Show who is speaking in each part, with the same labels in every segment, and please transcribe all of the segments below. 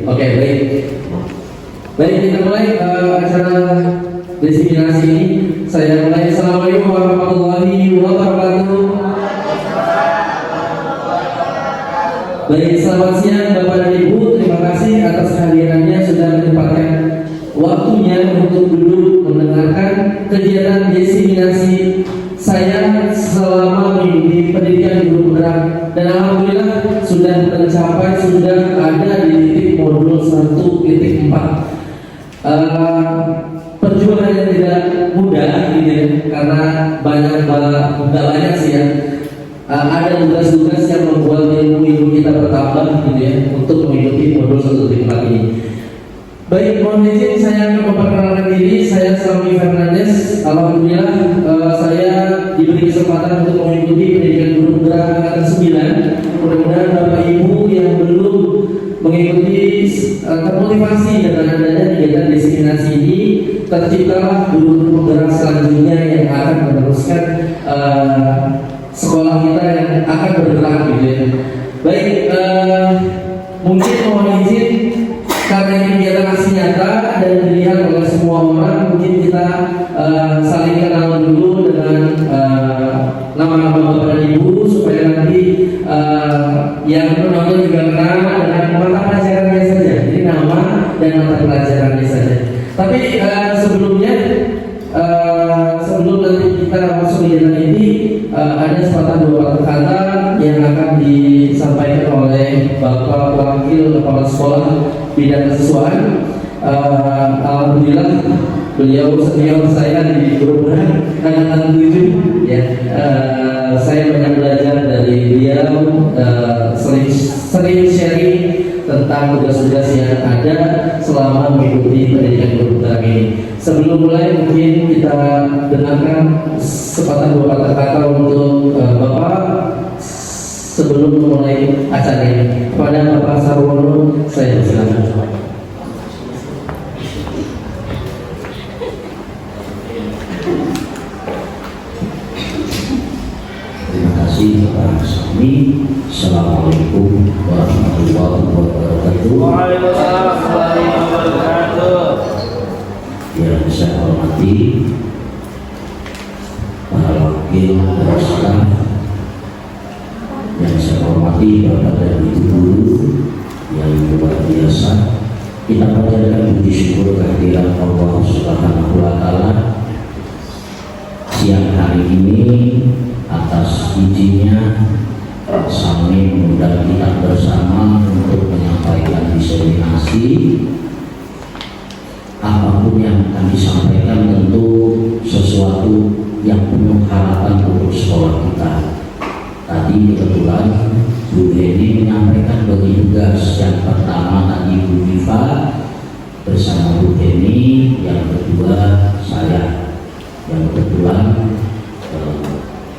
Speaker 1: Oke, baik. Baik, kita mulai acara diseminasi ini. Saya mulai. Assalamualaikum warahmatullahi wabarakatuh. Baik, selamat siang Bapak dan Ibu. Terima kasih atas kehadirannya sudah menyempatkan waktunya untuk duduk mendengarkan kegiatan diseminasi saya selama mengikuti pendidikan guru penggerak, dan alhamdulillah sudah tercapai, sudah ada di titik modul 1.4. Perjuangan yang tidak mudah gitu ya, karena nggak banyak sih ya. Ada tugas-tugas yang membuat ilmu kita bertambah gitu ya untuk mengikuti modul 1.4 ini. Baik, mohon izin saya akan memperkenalkan diri. Saya Salmi Fernandes. Alhamdulillah saya diberi kesempatan untuk mengikuti pendidikan guru penggerak angkatan 9. Mudah-mudahan Bapak Ibu yang belum mengikuti termotivasi dengan adanya kegiatan diseminasi ini, terciptalah guru penggerak selanjutnya yang akan meneruskan sekolah kita yang akan bergerak gitu ya. Baik, mungkin mohon izin karena ini kegiatan aksi nyata dan dilihat oleh semua orang, mungkin kita saling kenal dulu dengan nama-nama Bapak dan Ibu supaya nanti yang menonton juga kenal dengan mata pelajarannya saja. Jadi nama dan mata pelajarannya saja. Tapi sebelum nanti kita masuk kegiatan ini, ada sepatah dua kata yang akan disampaikan oleh Bapak Wakil Kepala Sekolah Bidang Kesiswaan. Alhamdulillah beliau senior saya di guru angkatan 7 ya. Saya banyak belajar dari beliau, sering sharing tentang tugas-tugas yang ada selama mengikuti pendidikan guru penggerak ini. Sebelum mulai mungkin kita dengarkan sepatah dua kata untuk Bapak sebelum memulai acara ini. Kepada Bapak Sarwono saya persilakan.
Speaker 2: Terima kasih Pak Sami. Assalamualaikum warahmatullahi wabarakatuh.
Speaker 3: Waalaikumsalam warahmatullahi wabarakatuh.
Speaker 2: Yang saya hormati para wakil dan staf, yang saya hormati Bapak dan Ibu guru yang luar biasa. Kita panjatkan puji syukur kehadiran Allah Subhanahu wa Ta'ala siang hari ini atas izinnya Sami mengundang kita bersama untuk menyampaikan diseminasi. Apapun yang akan disampaikan tentu sesuatu yang penuh harapan untuk sekolah kita. Tadi kebetulan Bu Heni menyampaikan bagi tugas yang pertama tadi Bu Viva bersama Bu Heni, yang kedua saya. Yang kebetulan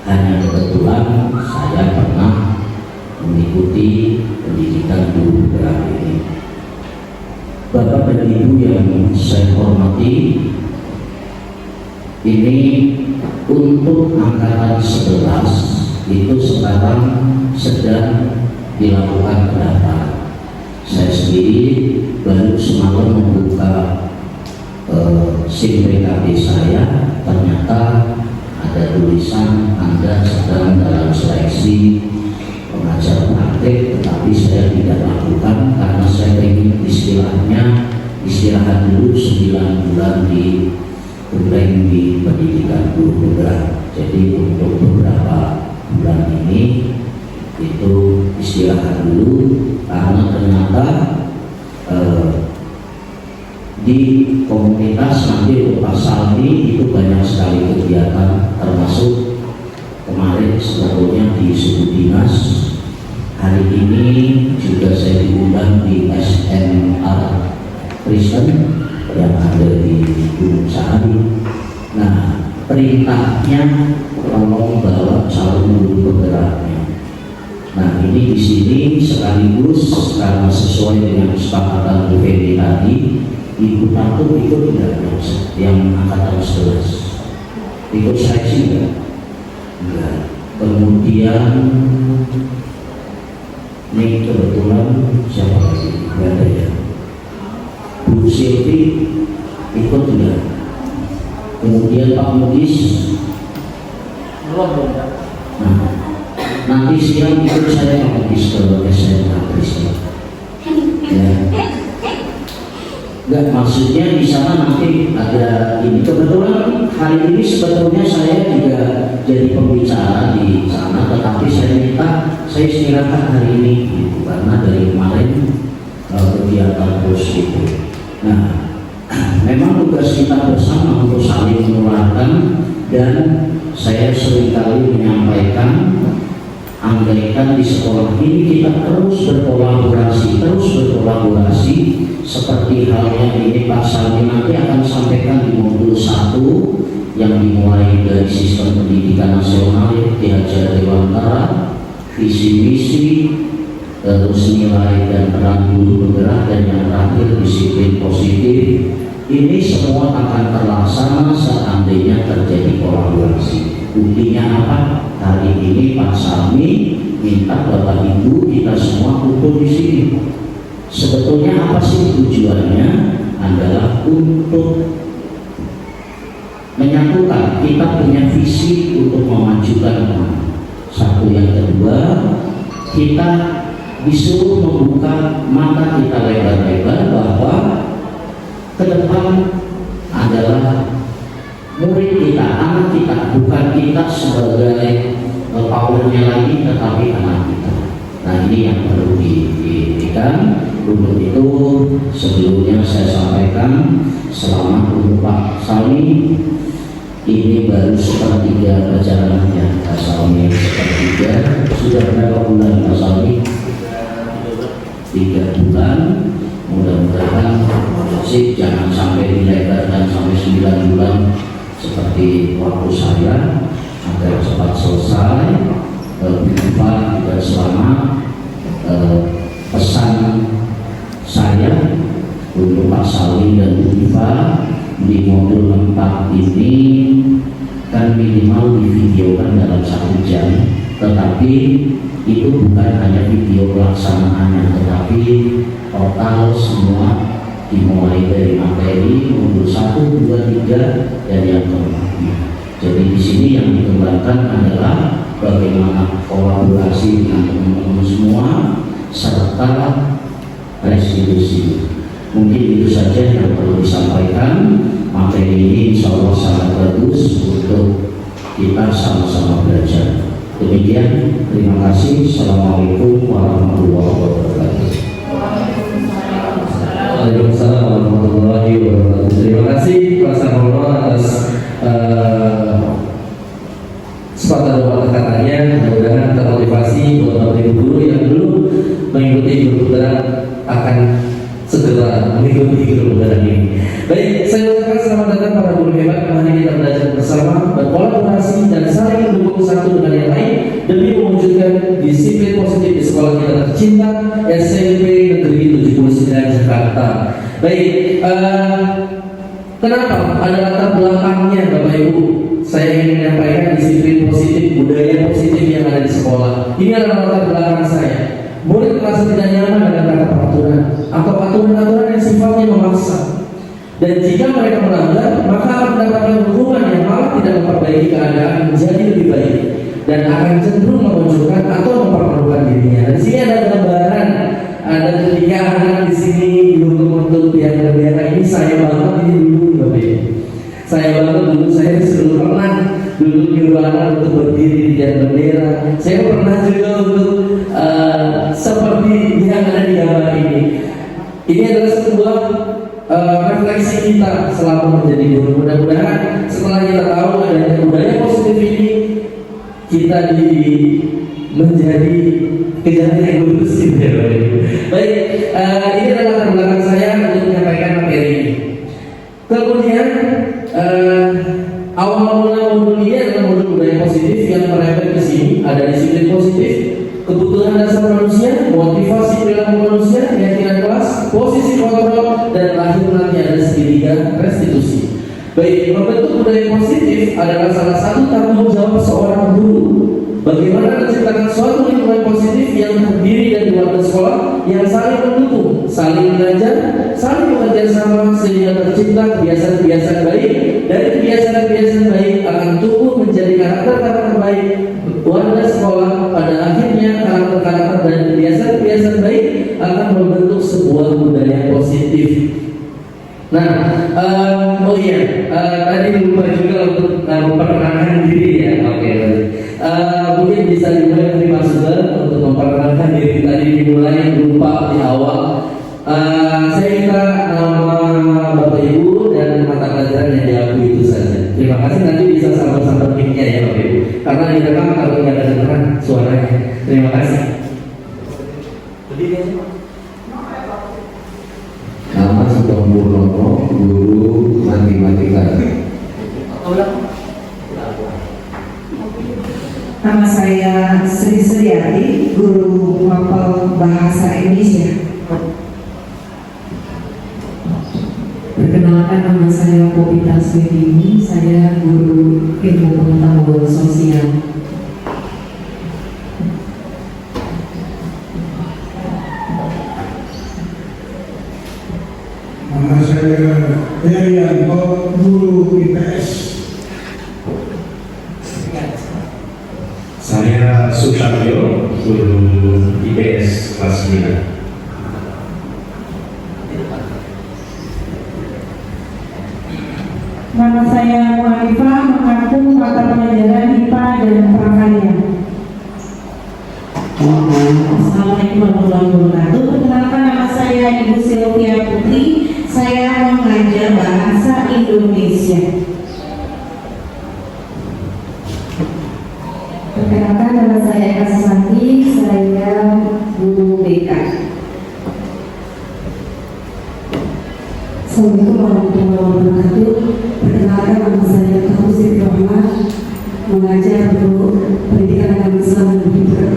Speaker 2: hanya kebetulan saya pernah mengikuti pendidikan guru penggerak ini. Bapak dan Ibu yang saya hormati, ini untuk angkatan 11 itu sekarang sedang dilakukan pendaftaran. Saya sendiri baru semalam membuka SIM PKB saya, ternyata ada tulisan Anda sedang dalam seleksi pengajar praktek, tetapi saya tidak lakukan karena saya ingin istirahat dulu 9 bulan di pendidikan guru penggerak. Jadi untuk beberapa bulan ini itu istirahat dulu karena ternyata di komunitas nanti untuk Pak Salmi itu banyak sekali kegiatan, termasuk kemarin sebetulnya di suku dinas. Hari ini juga saya diundang di SMR Kristen yang ada di Gunung Sahari. Nah, perintahnya tolong bawa calon guru penggeraknya. Nah, ini di sini sekaligus karena sesuai dengan kesepakatan Bu Feni tadi, Ibu Tatu ikut tidak yang angkatan 11? Ikut seleksi enggak? Enggak. Kemudian ini kebetulan siapa lagi? Enggak ada ya. habis ke SMA Kristen. Ya. Enggak, maksudnya di sana nanti ada ini. Kebetulan hari ini sebetulnya saya juga jadi pembicara di sana, tetapi saya minta saya istirahat hari ini gitu, karena dari kemarin kegiatan terus itu. Nah, memang tugas kita bersama untuk saling menularkan, dan saya seringkali menyampaikan, andaikan di sekolah ini kita terus berkolaborasi seperti halnya ini Pak Salmi nanti akan sampaikan di modul 1 yang dimulai dari sistem pendidikan nasional diajar Dewantara, visi misi, terus nilai dan peran guru penggerak, dan yang terakhir disiplin positif. Ini semua akan terlaksana seandainya terjadi kolaborasi. Buktinya apa? Hari ini Pak Salmi minta Bapak Ibu kita semua kumpul di sini. Sebetulnya apa sih tujuannya? Adalah untuk menyatukan, kita punya visi untuk memajukan satu. Yang kedua, kita disuruh membuka mata kita lebar-lebar bahwa ke depan adalah murid kita, anak kita, bukan kita sebagai powernya lagi, tetapi anak kita. Nah, ini yang perlu diberikan. Untuk itu sebelumnya saya sampaikan selamat untuk Pak Salmi. Ini baru sepertiga perjalanannya Pak Salmi, sepertiga. Sudah berapa bulan Pak Salmi? 3 bulan. Mudah-mudahan sih jangan sampai dilebarkan sampai 9 bulan seperti waktu saya, agar cepat selesai. Juga selamat. Pesan saya untuk Pak Salmi dan Bu Iva di modul 4 ini kan minimal divideokan dalam 1 jam, tetapi itu bukan hanya video pelaksanaannya, tetapi total semua dimulai dari materi modul 1, 2, 3 dan yang keempatnya. Jadi di sini yang dikembangkan adalah bagaimana kolaborasi dengan teman-teman semua serta restitusi. Mungkin itu saja yang perlu disampaikan. Materi ini insya Allah sangat bagus untuk kita sama-sama belajar. Demikian, terima kasih. Assalamualaikum warahmatullahi wabarakatuh.
Speaker 1: Waalaikumsalam warahmatullahi wabarakatuh. Terima kasih Pak Sarwono atas sepatah katanya. Mudah-mudahan termotivasi buat Bapak Ibu guru yang belum mengikuti guru penggerak akan segera mengikuti guru penggerak ini. Baik, saya ucapkan selamat datang para guru hebat. Mari kita belajar bersama, berkolaborasi dan saling mendukung satu dengan yang lain demi mewujudkan disiplin positif di sekolah kita tercinta SMP Negeri 79 Jakarta. Baik, kenapa ada latar belakangnya Bapak Ibu? Saya ingin menyampaikan disiplin positif, budaya positif yang ada di sekolah. Ini adalah latar belakang saya. Murid merasa tidak nyaman dengan kata peraturan atau aturan-aturan yang sifatnya memaksa. Dan jika mereka melanggar, maka akan mendapatkan hukuman yang malah tidak memperbaiki keadaan menjadi lebih baik dan akan cenderung memunculkan atau mempermalukan dirinya. Dan di sini ada gambaran, ada ketika anak di sini dihukum untuk tiang bendera ini. Saya banget ini dulu, Bapak Ibu. Saya banget dulu, saya selalu pernah dulu nyuruh anak untuk berdiri di tiang bendera. Saya pernah juga untuk seperti yang ada di gambar ini. Ini adalah sebuah refleksi kita selama menjadi guru. Mudah-mudahan setelah kita tahu adanya budaya positif ini, kita menjadi kejadian guru sih. Baik, ini adalah latar belakang saya untuk menyampaikan materi ini. Kemudian awal mula modul ini adalah modul budaya positif yang merembet ke sini. Ada disiplin positif, kebutuhan dasar manusia, motivasi perilaku manusia, keyakinan kelas, posisi kontrol, dan lahir nanti ada segitiga restitusi. Baik, membentuk budaya positif adalah salah satu tanggung jawab seorang guru. Bagaimana menciptakan suatu lingkungan positif yang terdiri dari warga sekolah yang saling mendukung, saling belajar, saling bekerja sama sehingga tercipta kebiasaan-kebiasaan baik. Dari kebiasaan-kebiasaan baik akan tumbuh menjadi karakter-karakter baik warga sekolah. Pada akhirnya karakter-karakter dan yang positif. Nah, oh iya, tadi lupa juga untuk memperkenalkan diri ya. Oke, mungkin bisa dimulai dari Mas Sugeng untuk memperkenalkan diri. Tadi dimulai lupa di awal. Saya minta nama Bapak Ibu dan mata pelajaran yang diakui itu saja. Terima kasih, nanti bisa sampai mic-nya ya Bapak Ibu. Karena di dalam kalau nggak kedengeran suaranya. Terima kasih.
Speaker 4: Nama Sugeng Purnomo, guru matematika.
Speaker 5: Nama saya Sri Suryati, guru mapel bahasa Indonesia.
Speaker 6: Perkenalkan, nama saya Popita Swetini, saya guru ilmu pengetahuan sosial.
Speaker 7: Nama saya Herianto, guru IPS.
Speaker 8: Saya Sutarjo, guru IPS kelas 9.
Speaker 5: Nama saya Muarifah, mengaku mata pelajaran IPA dan Prakarya.
Speaker 6: Assalamualaikum warahmatullahi wabarakatuh.
Speaker 5: Perkenalkan, nama saya Ibu Sylvia Putri. Saya mengajar bahasa Indonesia.
Speaker 6: Perkenalkan, nama saya Eka Susanti, saya guru BK.
Speaker 5: Assalamualaikum warahmatullahi wabarakatuh. Perkenalkan, nama saya Tahu Siti Rahmat, mengajar untuk pendidikan agama Islam dan Buddha.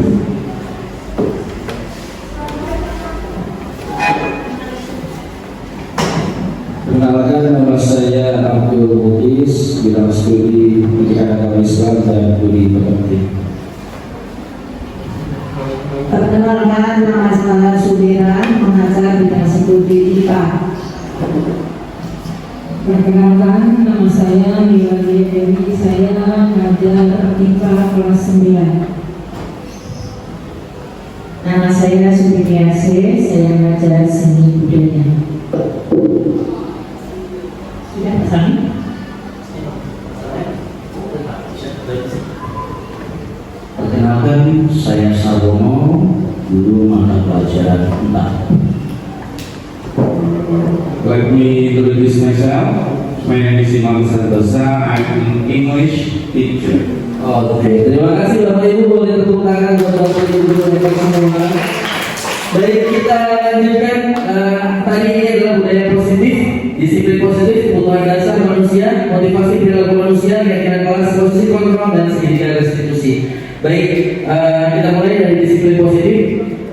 Speaker 4: Perkenalkan, nama saya Abdul Mukis, bidang studi pendidikan agama Islam dan budi pekerti.
Speaker 5: Perkenalkan, nama saya Sudiran, mengajar bidang studi IPA.
Speaker 6: Perkenalkan, nama saya Milani Dewi, saya mengajar IPA kelas 9.
Speaker 5: Nama saya Sudiryase, saya mengajar seni budaya.
Speaker 6: Sudah pesan?
Speaker 2: Perkenalkan, saya Sarwono, guru mata pelajaran entah.
Speaker 8: Let me introduce myself. My name is Imam Santosa. I'm an English teacher.
Speaker 1: Oke, terima kasih Bapak Ibu, boleh tepuk tangan buat Bapak Ibu dan semua. Baik, kita lanjutkan. Tadi ini adalah budaya positif, disiplin positif, kebutuhan dasar manusia, motivasi perilaku manusia, keyakinan kelas, posisi kontrol dan segitiga restitusi. Baik, kita mulai dari disiplin positif.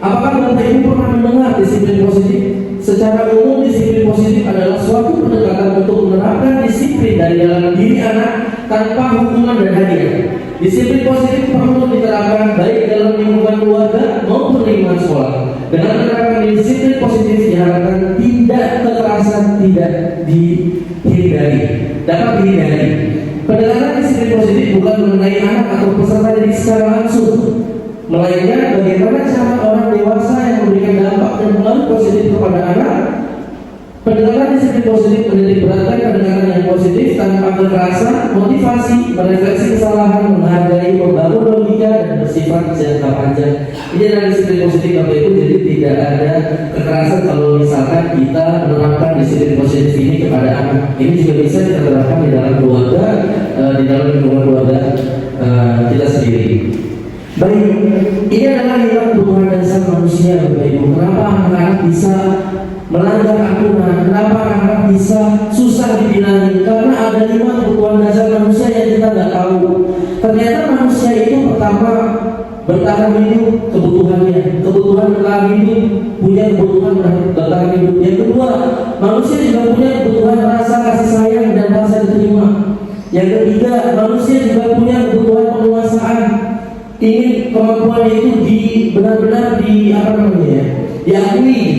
Speaker 1: Apakah Bapak Ibu pernah mendengar disiplin positif? Secara umum, disiplin positif adalah suatu pendekatan untuk menerapkan disiplin dari dalam diri anak tanpa hukuman dan hadiah. Disiplin positif perlu diterapkan baik dalam lingkungan keluarga maupun lingkungan sekolah. Dengan menerapkan disiplin positif diharapkan tidak kekerasan tidak dapat dihindari. Pendekatan disiplin positif bukan mengenai anak atau peserta didik secara langsung, melainkan bagaimana cara orang dewasa yang memberikan dampak dan pengaruh positif kepada anak. Pendekatan disiplin positif menitik beratkan pendekatan yang positif tanpa kekerasan, motivasi, merefleksi kesalahan, menghargai, membangun logika dan bersifat jangka panjang. Ini adalah disiplin positif Bapak Ibu, jadi tidak ada kekerasan kalau misalkan kita menerapkan disiplin positif ini kepada anak. Ini juga bisa kita terapkan di dalam keluarga, di dalam lingkungan keluarga kita sendiri. Baik, ini adalah nilai kebutuhan dasar manusia Bapak Ibu. Kenapa anak-anak bisa melanggar aturan? Kenapa anak-anak bisa susah dibilangin? Karena ada 5 kebutuhan dasar manusia yang kita nggak tahu. Ternyata manusia itu pertama bertahan hidup, kebutuhannya, kebutuhan bertahan hidup, punya kebutuhan bertahan hidup. Yang kedua, manusia juga punya kebutuhan rasa kasih sayang dan rasa diterima. Yang ketiga, manusia juga punya kebutuhan penguasaan. Ingin kemampuan itu benar-benar diakui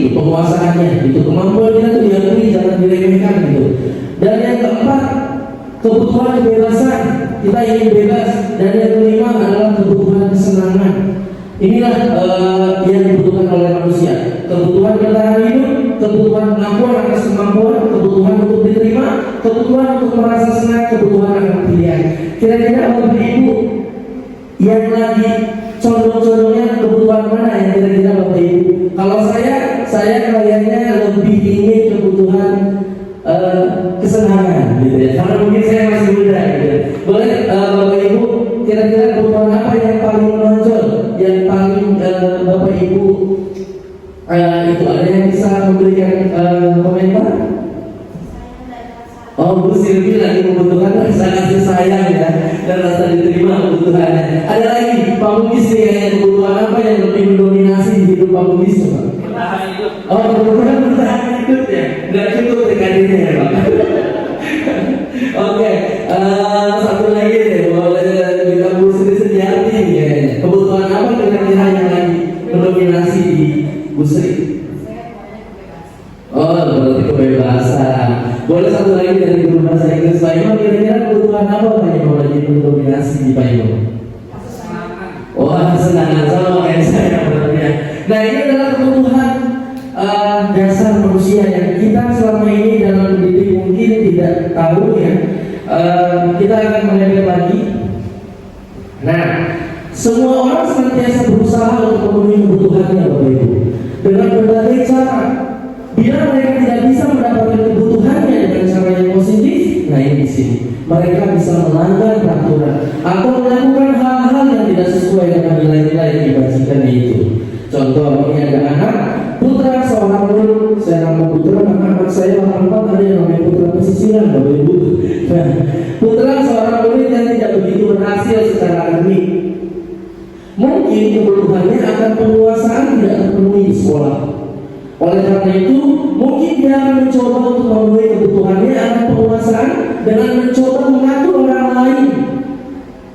Speaker 1: gitu, penguasaannya gitu, kemampuan kita itu diakui, jangan diremehkan gitu. Dan yang keempat, kebutuhan kebebasan, kita ingin bebas. Dan yang kelima adalah kebutuhan kesenangan. Inilah yang dibutuhkan oleh manusia. Kebutuhan bertahan hidup, kebutuhan kemampuan atas kemampuan, kebutuhan untuk diterima, kebutuhan untuk merasa senang, kebutuhan akan pilihan. Kira-kira Bapak Ibu yang lagi condong-condongnya kebutuhan mana yang kira-kira Bapak Ibu? Kalau saya kayaknya lebih ingin kebutuhan kesenangan gitu ya. Karena mungkin saya masih muda gitu ya. Boleh Bapak Ibu kira-kira kebutuhan apa yang paling menonjol, yang paling Bapak Ibu itu ada yang bisa memberikan komentar? Oh, Bu Silvi lagi membutuhkan rasa kasih sayang ya, dan rasa diterima kebutuhannya. Ada lagi Pak Bugis nih yang kebutuhan apa yang lebih mendominasi di hidup Pak Bugis Pak?
Speaker 3: Bertahan hidup.
Speaker 1: Oh, kebutuhan bertahan hidup ya, nggak cukup TKD-nya ya Pak. Oke, satu lagi deh, boleh kita Bu Sri Setiati kayaknya. Kebutuhan apa kira-kira yang lagi mendominasi di Bu Sri? Oh, berarti kebebasan. Boleh satu lagi dari guru bahasa Inggris Pak Imam, kira-kira kebutuhan apa Pak Imam lagi mendominasi di Pak Imam? Oh, kesenangan sama kayak saya berarti ya. Nah, ini adalah kebutuhan dasar manusia yang kita selama ini dalam pendidik mungkin tidak tahu ya. Kita akan melihat lagi. Nah, semua orang senantiasa berusaha untuk memenuhi kebutuhannya Bapak Ibu dengan berbagai cara. Bila mereka tidak bisa mendapatkan kebutuhannya dengan cara yang positif, nah ini di sini mereka bisa melanggar peraturan atau melakukan hal-hal yang tidak sesuai dengan nilai-nilai yang dibagikannya itu. Contoh, ini ada anak putra seorang guru, saya nama putra, anak saya orang ada yang namanya putra pesisiran, Bapak Ibu. Nah, putra seorang murid yang tidak begitu berhasil secara akademik, mungkin kebutuhannya akan penguasaan tidak terpenuhi di sekolah. Oleh karena itu, mungkin dia akan mencoba untuk memenuhi kebutuhannya akan penguasaan dengan mencoba mengatur orang lain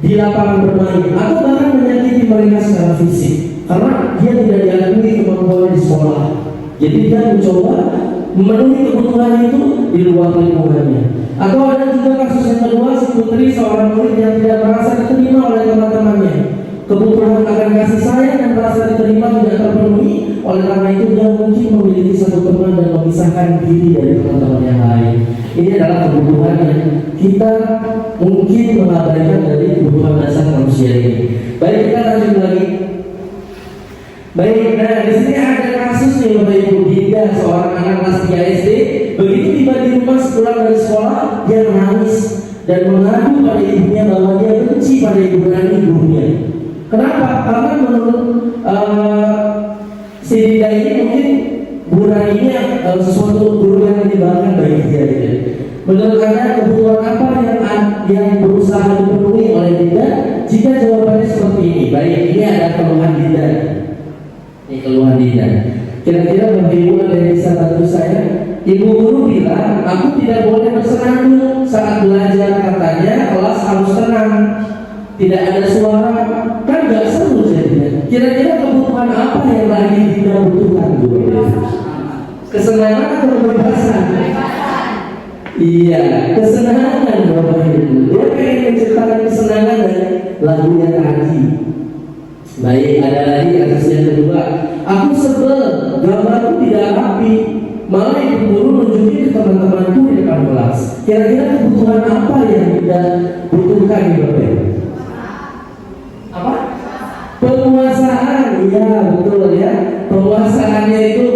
Speaker 1: di lapangan bermain atau bahkan menyakiti mereka secara fisik karena dia tidak diakui kemampuannya di sekolah. Jadi dia mencoba memenuhi kebutuhan itu di luar lingkungannya. Atau ada juga kasus yang kedua, si putri seorang murid yang tidak merasa diterima oleh teman-temannya. Kebutuhan akan kasih sayang dan merasa diterima tidak terpenuhi. Oleh karena itu dia mungkin memiliki satu teman dan memisahkan diri dari teman-teman yang lain. Ini adalah kebutuhan yang kita mungkin mengabaikan dari kebutuhan dasar manusia ini. Baik, kita lanjut lagi. Baik, nah di sini ada kasus nih Bapak Ibu. Dinda, seorang anak kelas 3 SD, begitu tiba di rumah sepulang dari sekolah, dia menangis dan mengadu pada ibunya bahwa dia benci pada ibu dan ibunya. Kenapa? Karena menurut si Dinda ini mungkin Bu Rani ini sesuatu guru yang menyebalkan bagi dia gitu. Menurut Anda kebutuhan apa yang berusaha dipenuhi oleh Dinda? Jika jawabannya seperti ini, baik, ini ada keluhan Dinda. Ini keluhan Dinda. Kira-kira Bapak Ibu ada yang bisa bantu saya? Ibu guru bilang, aku tidak boleh bersenandung saat belajar, katanya kelas harus tenang, tidak ada suara, kan gak seru jadinya. Kira-kira kebutuhan apa yang lagi Dinda butuhkan dulu? Kesenangan atau kebebasan? Iya, kesenangan Bapak Ibu. Dia pengen menciptakan kesenangan dari lagunya tadi. Baik, ada lagi kasus yang kedua. Aku sebel, gambarku tidak rapi, malah ibu guru nunjukin ke teman-temanku di depan kelas. Kira-kira kebutuhan apa yang Dinda butuhkan di Bapak Ibu? Apa? Penguasaan, iya betul ya. Penguasaannya itu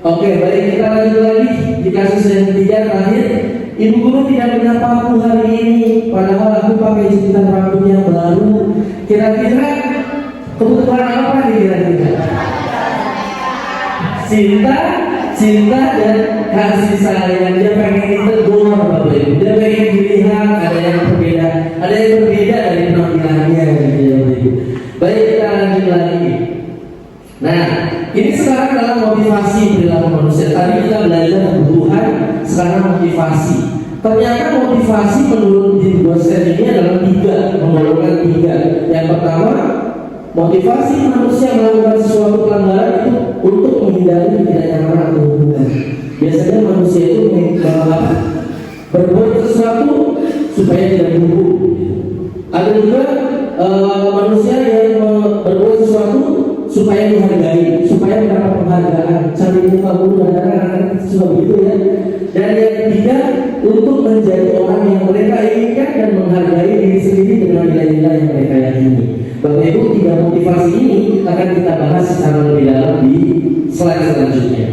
Speaker 1: oke, baik, kita lanjut lagi di kasus yang ketiga terakhir. Ibu guru tidak menyapa aku hari ini, padahal aku pakai jemputan rambut yang baru. Kira-kira kebutuhan apa nih kira-kira? Cinta dan kasih sayang. Dia pengen ditegur Bapak Ibu. Dia pengen dilihat ada yang berbeda dari penampilannya gitu ya Bapak Ibu. Baik, kita lanjut lagi. Nah, ini sekarang dalam motivasi perilaku manusia. Tadi kita belajar kebutuhan, sekarang motivasi. Ternyata motivasi menurut di dosen ini adalah menggolongkan tiga. Yang pertama, motivasi manusia melakukan sesuatu pelanggaran itu untuk menghindari ketidaknyamanan atau hubungan. Biasanya manusia itu berbuat sesuatu supaya tidak dihukum. Ada juga manusia yang berbuat sesuatu supaya dihargai, supaya mendapat penghargaan, cari muka dulu dan anak-anak suka begitu ya. Dan yang ketiga, untuk menjadi orang yang mereka inginkan dan menghargai diri sendiri dengan nilai-nilai yang mereka yakini. Bapak Ibu, 3 motivasi ini akan kita bahas secara lebih dalam di slide selanjutnya.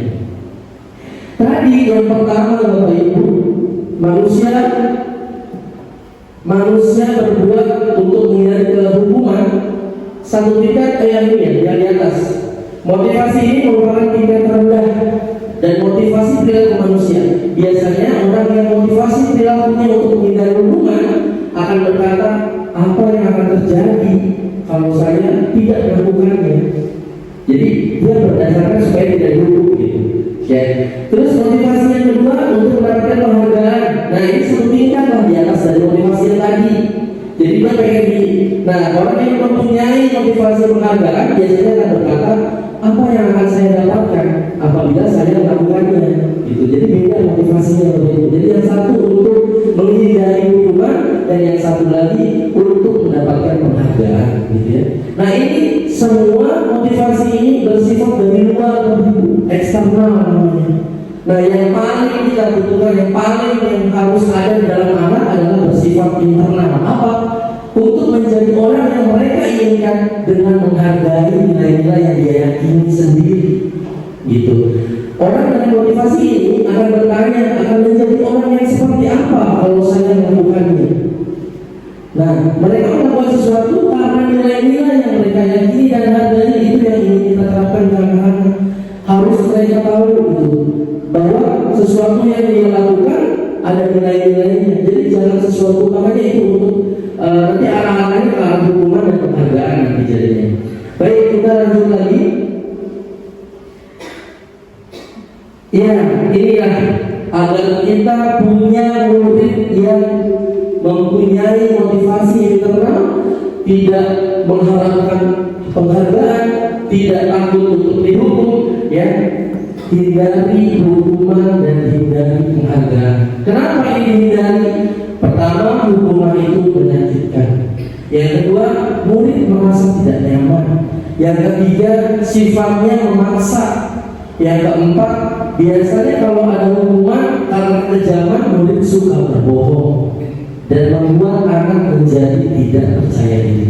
Speaker 1: Tadi yang pertama Bapak Ibu, manusia berbuat untuk menghindari kehukuman satu tingkat yang di atas. Motivasi ini merupakan tingkat terendah dan motivasi perilaku manusia. Biasanya orang yang motivasi perilakunya untuk menghindari hukuman akan berkata, apa yang akan terjadi kalau saya tidak melakukannya? Jadi dia berdasarkan supaya tidak dihukum gitu. Ya. Terus motivasi yang kedua untuk mendapatkan penghargaan. Nah ini satu tingkat lah di atas dari motivasi yang tadi. Jadi dia pengen nah orang yang mempunyai motivasi penghargaan biasanya akan berkata, apa yang akan saya dapatkan apabila saya melakukannya? Gitu. Jadi beda motivasinya begitu. Jadi yang satu untuk menghindari hukuman dan yang satu lagi untuk mendapatkan penghargaan, gitu ya. Nah ini semua motivasi ini bersifat dari luar eksternal namanya. Nah yang paling kita butuhkan, yang harus ada di dalam anak adalah bersifat internal. Apa? Untuk menjadi orang yang mereka inginkan dengan menghargai nilai-nilai yang dia yakini sendiri, gitu. Orang dengan motivasi ini akan bertanya, akan menjadi orang yang seperti apa kalau saya melakukannya. Nah, mereka melakukan sesuatu karena nilai-nilai yang mereka yakini dan hargai. Itu yang ingin kita terapkan ke anak-anak. Harus mereka tahu itu bahwa sesuatu yang dia lakukan ada nilai-nilainya. Jadi jangan sesuatu makanya itu untuk nanti arah-arahnya ke arah hukuman dan penghargaan nanti jadinya. Baik, kita lanjut lagi. Ya, inilah agar kita punya murid yang mempunyai motivasi internal, tidak mengharapkan penghargaan, tidak takut untuk dihukum, ya. Hindari hukuman dan hindari penghargaan. Kenapa ini dihindari? Pertama, hukuman itu menyakitkan. Yang kedua, murid merasa tidak nyaman. Yang ketiga, sifatnya memaksa. Yang keempat, biasanya kalau ada hukuman karena kekejaman, murid suka berbohong dan membuat anak menjadi tidak percaya diri.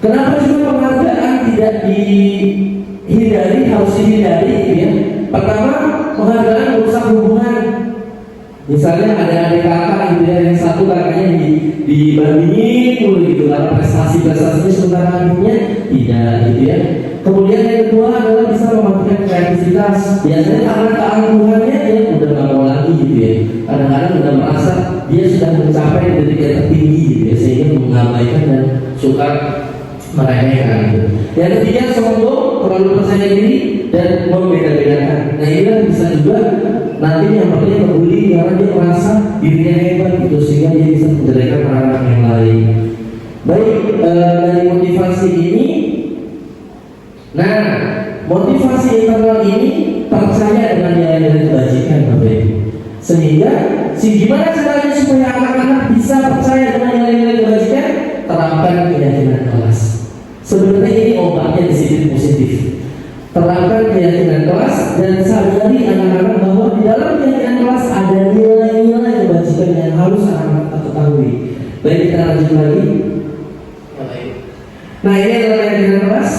Speaker 1: Kenapa juga penghargaan tidak dihindari, harus dihindari, ya? Pertama, penghargaan merusak hubungan. Misalnya ada adik kakak gitu ya, yang satu kakaknya dibandingin dulu gitu karena prestasinya sementara adiknya tidak gitu ya. Kemudian yang kedua adalah bisa mematikan kreativitas. Biasanya karena keangkuhannya dia udah nggak mau lagi gitu ya. Kadang-kadang udah merasa dia sudah mencapai titik yang tertinggi gitu ya, sehingga mengabaikan dan suka meremehkan gitu. Yang ketiga, sombong, terlalu percaya diri dan membeda-bedakan. Nah ini kan bisa juga nanti yang pertama membuli karena dia merasa dirinya hebat gitu, sehingga dia bisa menjelekan anak yang lain. Baik, dari motivasi ini, nah motivasi internal ini percaya dengan nilai-nilai kebajikan, Bapak Ibu. Sehingga gimana caranya supaya anak-anak bisa percaya dengan nilai-nilai kebajikan? Terapkan keyakinan kelas. Sebenarnya ini obatnya disiplin positif. Terapkan keyakinan kelas dan sadari anak-anak bahwa di dalam keyakinan kelas ada nilai-nilai kebajikan yang harus anak-anak ketahui. Baik, kita lanjut lagi. Nah ini adalah keyakinan kelas.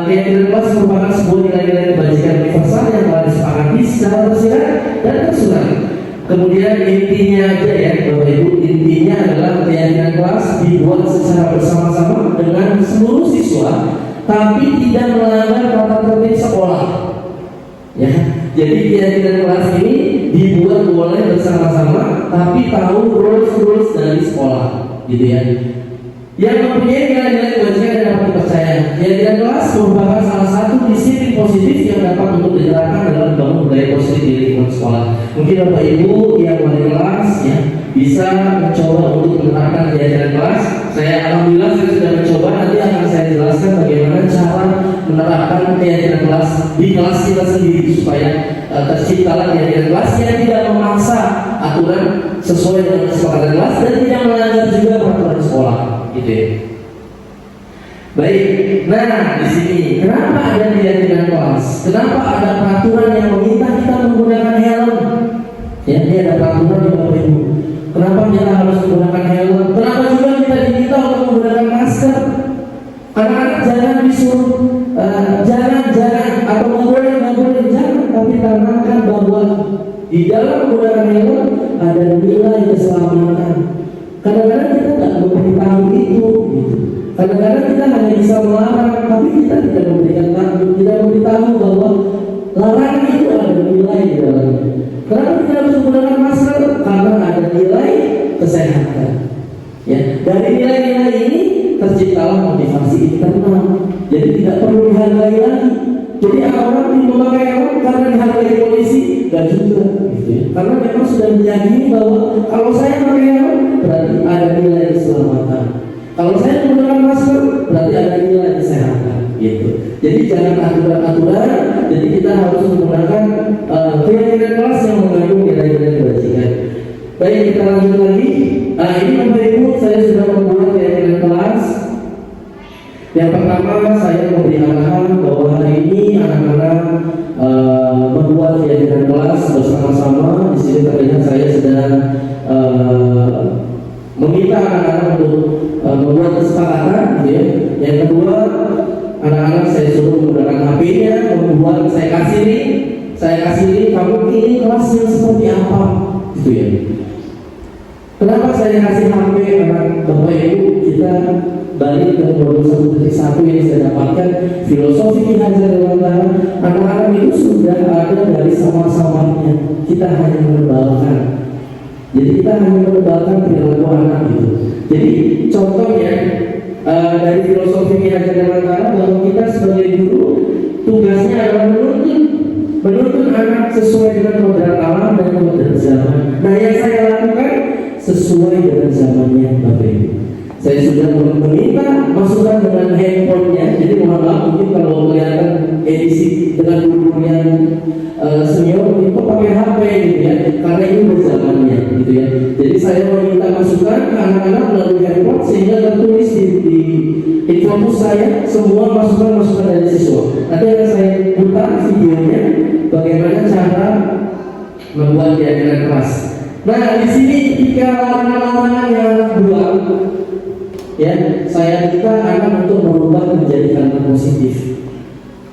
Speaker 1: Keyakinan kelas merupakan sebuah nilai-nilai kebajikan universal yang telah disepakati secara tersirat dan tersurat. Kemudian intinya aja ya Bapak Ibu, intinya adalah keyakinan kelas dibuat secara bersama-sama dengan seluruh siswa, tapi tidak melanggar tata tertib sekolah. Ya, jadi keyakinan kelas ini dibuat boleh bersama-sama, tapi tahu rules dari sekolah, gitu ya. Yang mempunyai nilai-nilai kebajikan dan dapat dipercaya. Keyakinan kelas merupakan salah satu disiplin positif yang dapat untuk diterapkan dalam membangun budaya positif di lingkungan sekolah. Mungkin Bapak Ibu yang wali kelas ya bisa mencoba untuk menerapkan keyakinan kelas. Alhamdulillah saya sudah mencoba. Nanti akan saya jelaskan bagaimana cara menerapkan keyakinan kelas di kelas kita sendiri supaya terciptalah keyakinan kelas yang tidak memaksa aturan sesuai dengan kesepakatan kelas dan tidak melanggar juga peraturan sekolah, gitu ya. Baik, nah di sini kenapa ada pilihan kelas? Kenapa ada peraturan yang meminta kita menggunakan helm? Ya, ini ada peraturan di Bapak Ibu. Kenapa kita harus menggunakan helm? Kenapa juga kita diminta untuk menggunakan masker? Anak-anak jangan disuruh jangan atau nggak boleh jangan, tapi tanamkan bahwa di dalam menggunakan helm ada nilai keselamatan. Kadang-kadang kita nggak memberitahu itu, gitu. Kadang-kadang kita hanya bisa melarang, tapi kita tidak memberitahu bahwa larangan itu ada nilai di dalamnya. Kenapa kita harus menggunakan masker? Karena ada nilai kesehatan. Ya, dari nilai-nilai ini terciptalah motivasi internal. Jadi tidak perlu dihargai lagi. Jadi orang memakai helm karena dihargai polisi, dan juga, gitu ya. Karena memang sudah meyakini bahwa kalau saya pakai helm berarti ada nilai keselamatan. Kalau saya menggunakan masker berarti ada nilai kesehatan, gitu. Jadi jangan aturan-aturan. Jadi kita harus menggunakan keyakinan kelas yang mengandung nilai-nilai kebajikan. Baik, kita lanjut lagi. Ini Bapak Ibu, saya sudah membuat keyakinan kelas. Yang pertama, saya memberi arahan bahwa hari ini anak-anak membuat keyakinan kelas bersama-sama. Di sini terlihat saya sedang meminta anak-anak untuk membuat kesepakatan, gitu ya. Yang kedua, anak-anak saya suruh menggunakan HP-nya, membuat saya kasih link, kamu ini kelasnya seperti apa, gitu ya. Kenapa saya kasih HP anak Bapak Ibu? Kita balik ke modul 1.1 yang saya dapatkan, filosofi Ki-Hajar Dewantara. Anak-anak itu sudah ada dari sama-samanya. Kita hanya menebalkan. Jadi kita hanya menebalkan perilaku anak itu. Jadi contohnya dari filosofi Ki-Hajar Dewantara bahwa kita sebagai guru tugasnya adalah menuntun anak sesuai dengan kodrat alam dan kodrat zaman. Nah, yang saya lakukan sesuai dengan zamannya Bapak Ibu. Saya sudah meminta masukan dengan handphonenya. Jadi mohon maaf mungkin kalau kelihatan edisi dengan guru yang senior itu pakai HP gitu ya, karena ini berzamannya gitu ya. Jadi saya meminta masukan ke anak-anak melalui handphone sehingga tertulis di info saya semua masukan-masukan dari siswa. Nanti akan saya putar videonya bagaimana cara membuat keyakinan kelas. Nah, di sini ketika larangan-larangan yang anak buat, ya, saya minta anak untuk merubah menjadi hal positif.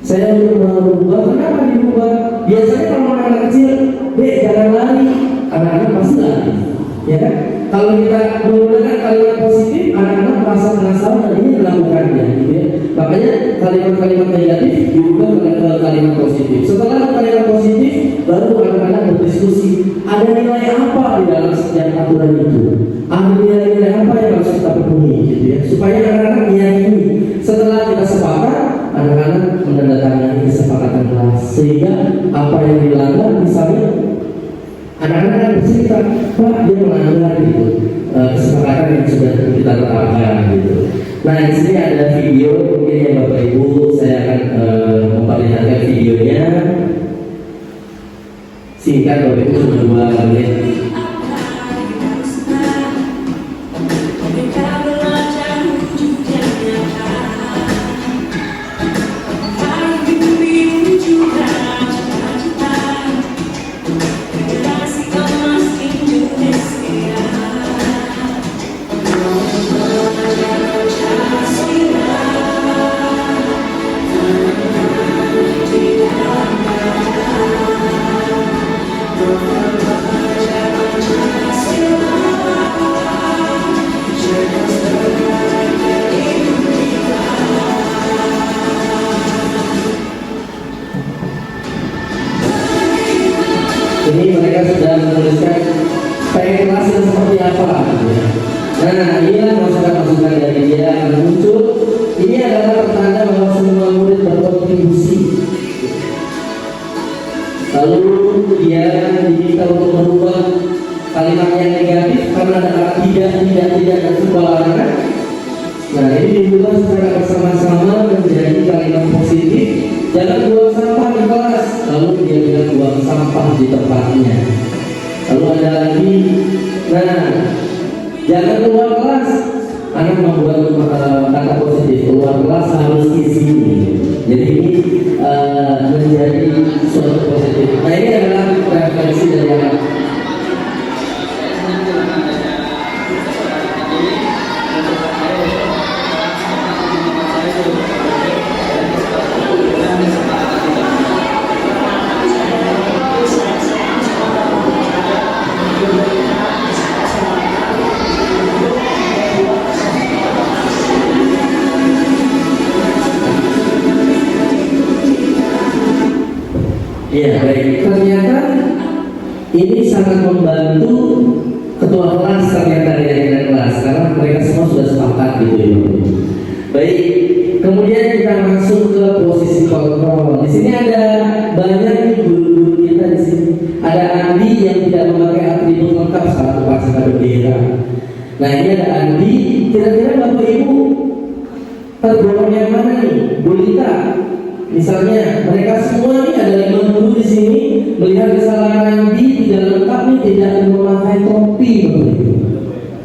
Speaker 1: Saya untuk merubah, kenapa dirubah? Biasanya kalau anak kecil, dek jangan lari, anak-anak pasti lari, ya kan? Kalau kita menggunakan kalimat positif, anak-anak merasa penasaran dan ingin melakukannya, gitu ya. Makanya kalimat-kalimat negatif diubah ke kalimat positif. Setelah kalimat positif, baru anak-anak berdiskusi. Ada nilai apa di dalam setiap aturan itu? Ada nilai-nilai apa yang harus kita penuhi, gitu ya? Supaya anak-anak meyakini. Setelah kita sepakat, anak-anak menandatangani kesepakatan kelas. Sehingga apa yang dilanggar, misalnya anak-anak akan bercerita, Pak, dia melanggar gitu kesepakatan yang sudah kita tetapkan gitu. Nah, di sini ada video mungkin ya Bapak Ibu, saya akan memperlihatkan videonya. Singkat Bapak Ibu, cuma 2 menit. Ini mereka sudah menuliskan pengen kelasnya seperti apa gitu ya. Nah, inilah masukan-masukan dari dia akan muncul. Ini adalah pertanda bahwa semua murid berkontribusi. Lalu dia diminta untuk merubah kalimat yang negatif karena ada tidak dan sembarangan. Nah, ini diubah secara bersama-sama menjadi kalimat positif. Jangan buang sampah di kelas. Lalu dia bilang buang sampah di tempatnya. Lalu ada lagi, nah, jangan keluar kelas. anak membuat kata positif keluar kelas harus isi. Jadi ini menjadi suatu positif. Nah ini adalah referensi dari anak. Ya baik, ternyata ini sangat membantu ketua kelas ternyata dari kelas karena mereka semua sudah sepakat gitu ya. Baik, kemudian kita masuk ke posisi kontrol. Di sini ada banyak nih guru-guru kita di sini. Ada Andi yang tidak memakai atribut lengkap saat upacara bendera. Nah ini ada Andi. Kira-kira Bapak Ibu tergolong yang mana nih? Bu Lita. Misalnya mereka semua ini ada 5 guru di sini melihat kesalahan Andi tidak lengkap nih tidak memakai topi.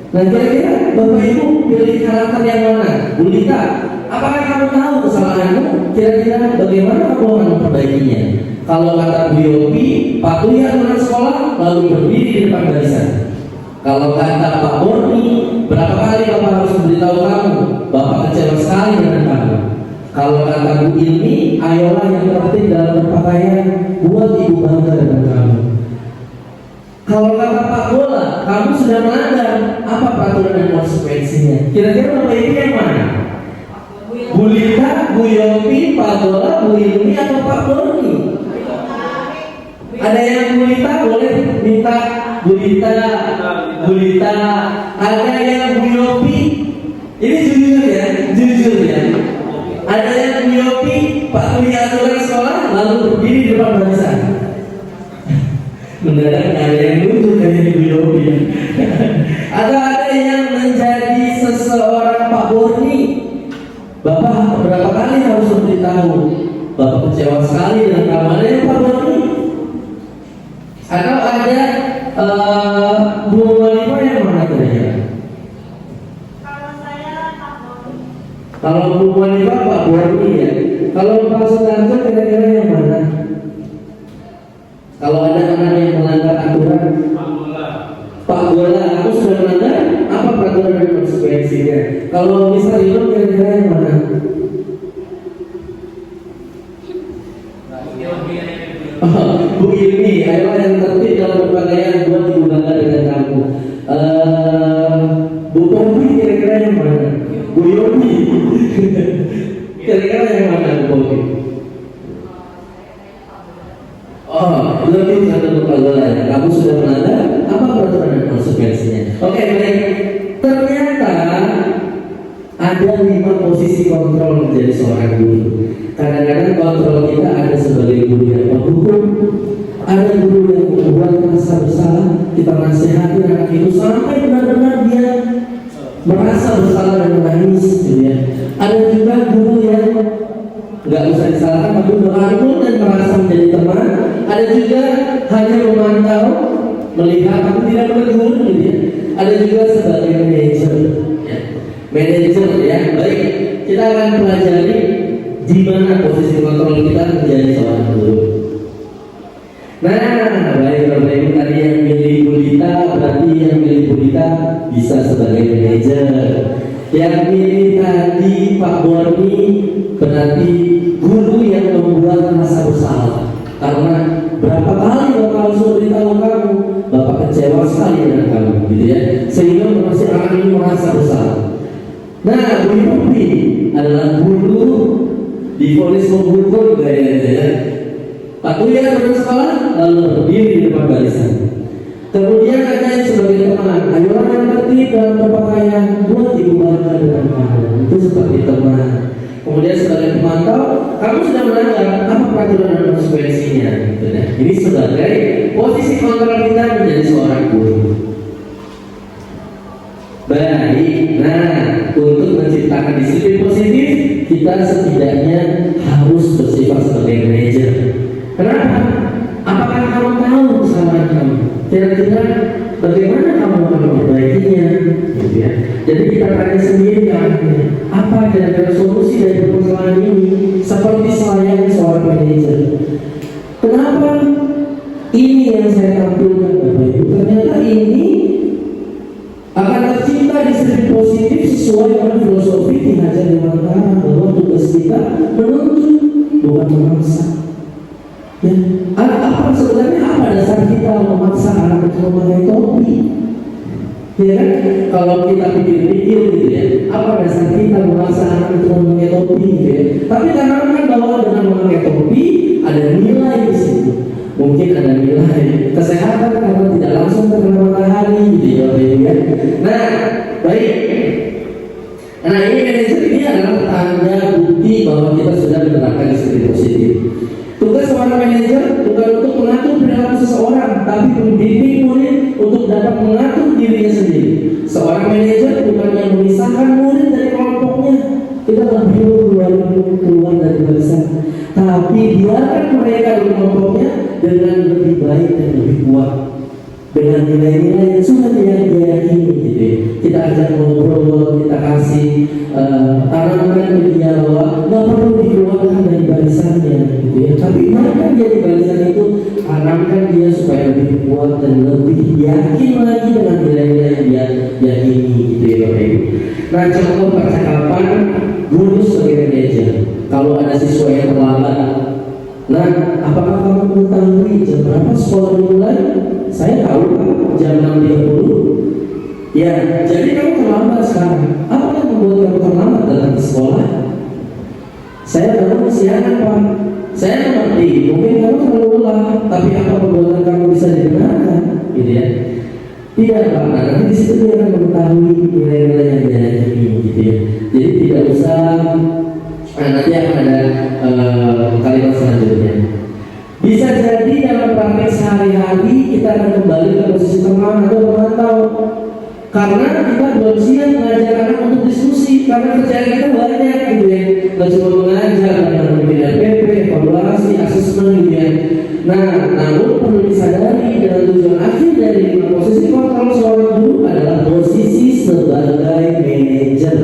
Speaker 1: Nah kira-kira Bapak Ibu pilih karakter yang mana? Bu Lita, apakah kamu tahu kesalahanmu? Kira-kira bagaimana kamu akan memperbaikinya? Kalau kata Bu Yopi, patuhi aturan sekolah lalu berdiri di depan barisan. Kalau kata Pak Borni, berapa kali Bapak harus memberitahu kamu? Bapak kecewa sekali dengan kamu. Kalau kata Bu Ilmi, ayolah yang tertib dalam berpakaian, buat ibu bangga dengan kamu. Kalau kata Pak Bola, kamu sudah melanggar, apa peraturan dan konsekuensinya? Kira-kira Bapak Ibu yang mana? Bu Lita, Bu Yopi, Pak Bola, Bu Ilmi, atau Pak Borni? Ada yang Bu Lita boleh minta Bu Lita, Bu Lita. Ada yang Bu Yopi, ini jujur ya. Ada yang Bu Yopi, patuhi aturan sekolah, lalu berdiri di depan barisan. Mendadak ada yang lucu dari Bu Yopi. Atau ada yang menjadi seseorang Pak Borni. Bapak berapa kali harus memberitahu? Bapak kecewa sekali dengan kamarnya Pak Borni. Atau ada Bu Walifah yang mana kira-kira? Kalau Bu Walifah Pak Borni ya. Kalau Pak Sutanto kira-kira yang mana? Kalau ada anak yang melanggar aturan, Pak Bola, aku sudah melanggar, apa peraturan dan konsekuensinya? Kalau Mister Ilmu kira-kira yang mana? Bu Ilmi, ayo yang tertib dalam berpakaian buat ibu bangga dengan kamu. Bu Pompi kira-kira yang mana? Bu Yopi kira-kira yang mana Bu Pompi? Oh, lebih satu kepala. Kamu sudah melanggar, apa peraturan dan konsekuensinya? Oke, baik. Ternyata ada 5 posisi kontrol menjadi seorang guru. Kadang-kadang kontrol kita ada sebagai guru yang menghukum, ada guru yang membuat merasa bersalah. Kita nasihati anak itu sampai benar-benar dia merasa bersalah dan menangis, gitu ya. Ada juga guru yang nggak usah disalahkan, tapi merangkul dan merasa menjadi teman. Ada juga hanya memantau, melihat, tapi tidak menegur, gitu ya. Ada juga sebagai manajer, ya. Manajer, ya. Baik, kita akan pelajari di mana posisi kontrol kita menjadi seorang guru. Nah, baik Bapak Ibu, tadi yang milih Bu Lita, berarti yang milih Bu Lita bisa sebagai manajer. Yang milih tadi Pak Borni berarti guru yang membuat rasa bersalah. Karena berapa kali Bapak harus memberitahu kamu, Bapak kecewa sekali dengan kamu, gitu ya. Sehingga si anak ini merasa bersalah. Nah, Bu Yopi adalah guru divonis menghukum gayanya ya. Patuhi aturan sekolah lalu berdiri di depan barisan. Kemudian ada yang sebagai teman, ayolah yang tertib dalam berpakaian, buat ibu bangga dengan kamu. Itu seperti teman. Kemudian sebagai pemantau, kamu sudah melanggar, apa peraturan dan konsekuensinya? Gitu ya. Ini sebagai posisi kontrol kita menjadi seorang guru. Baik, nah untuk menciptakan disiplin positif, kita setidaknya harus bersifat sebagai manajer. Kenapa? Apakah kamu tahu kesalahan kamu? Kira-kira bagaimana kamu akan memperbaikinya? Gitu ya. Jadi kita tanya sendiri kan, apa kira-kira solusi dari permasalahan ini seperti selayaknya seorang manajer. Kenapa ini yang saya tampilkan Bapak Ibu? Ternyata ini akan tercipta disiplin positif sesuai dengan filosofi Ki Hajar Dewantara bahwa tugas kita menuntut bukan memaksa. Ya, apa sebenarnya apa dasar kita memaksa anak itu memakai topi? Ya kan? Kalau kita pikir-pikir gitu ya, apa dasar kita memaksa anak itu memakai topi gitu ya? Tapi karena kan bahwa dengan memakai topi ada nilai di situ. Mungkin ada nilai kesehatan karena tidak langsung terkena matahari gitu ya. Nah, baik. Nah, ini manajer ini adalah tanda bukti bahwa kita sudah menerapkan disiplin positif. Tugas seorang manajer bukan untuk mengatur perilaku seseorang, tapi membimbing murid untuk dapat mengatur dirinya sendiri. Seorang manajer bukan yang memisahkan murid dari kelompoknya. Kita membimbing keluar dari barisan, tapi biarkan mereka di kelompoknya dengan lebih baik dan lebih kuat, dengan nilai-nilai yang sudah dia yakini gitu ya. Kita ajak ngobrol, kita kasih tanamkan ke dia bahwa nggak perlu dikeluarkan dari barisannya gitu ya. Tapi biarkan dia di barisan itu, tanamkan dia supaya lebih kuat dan lebih yakin lagi dengan nilai-nilai yang dia yakini gitu ya Bapak Ibu. Nah, contoh percakapan guru sebagai manajer. Kalau ada siswa yang terlambat, nah, apakah kamu mengetahui jam berapa sekolah dimulai? Saya tahu Pak, jam 6.30. Ya, jadi kamu terlambat sekarang. Apa yang membuat kamu terlambat datang ke sekolah? Saya baru kesiangan Pak. Saya mengerti, mungkin kamu terlalu lelah, tapi apa perbuatan kamu bisa dibenarkan? Gitu ya. Tidak Pak, nah, nanti di situ dia akan mengetahui nilai-nilai yang dia yakini gitu ya. Jadi tidak usah. Nanti akan ada kalimat selanjutnya. Bisa jadi dalam praktek sehari-hari kita akan kembali ke posisi teman atau pemantau, karena kita belum siap mengajar anak untuk diskusi, karena kerjaan kita banyak gitu ya. Nggak cuma mengajar, ada bikin RPP, evaluasi, asesmen gitu ya. Nah, namun perlu disadari dengan tujuan akhir dari posisi kontrol seorang guru adalah posisi sebagai manajer,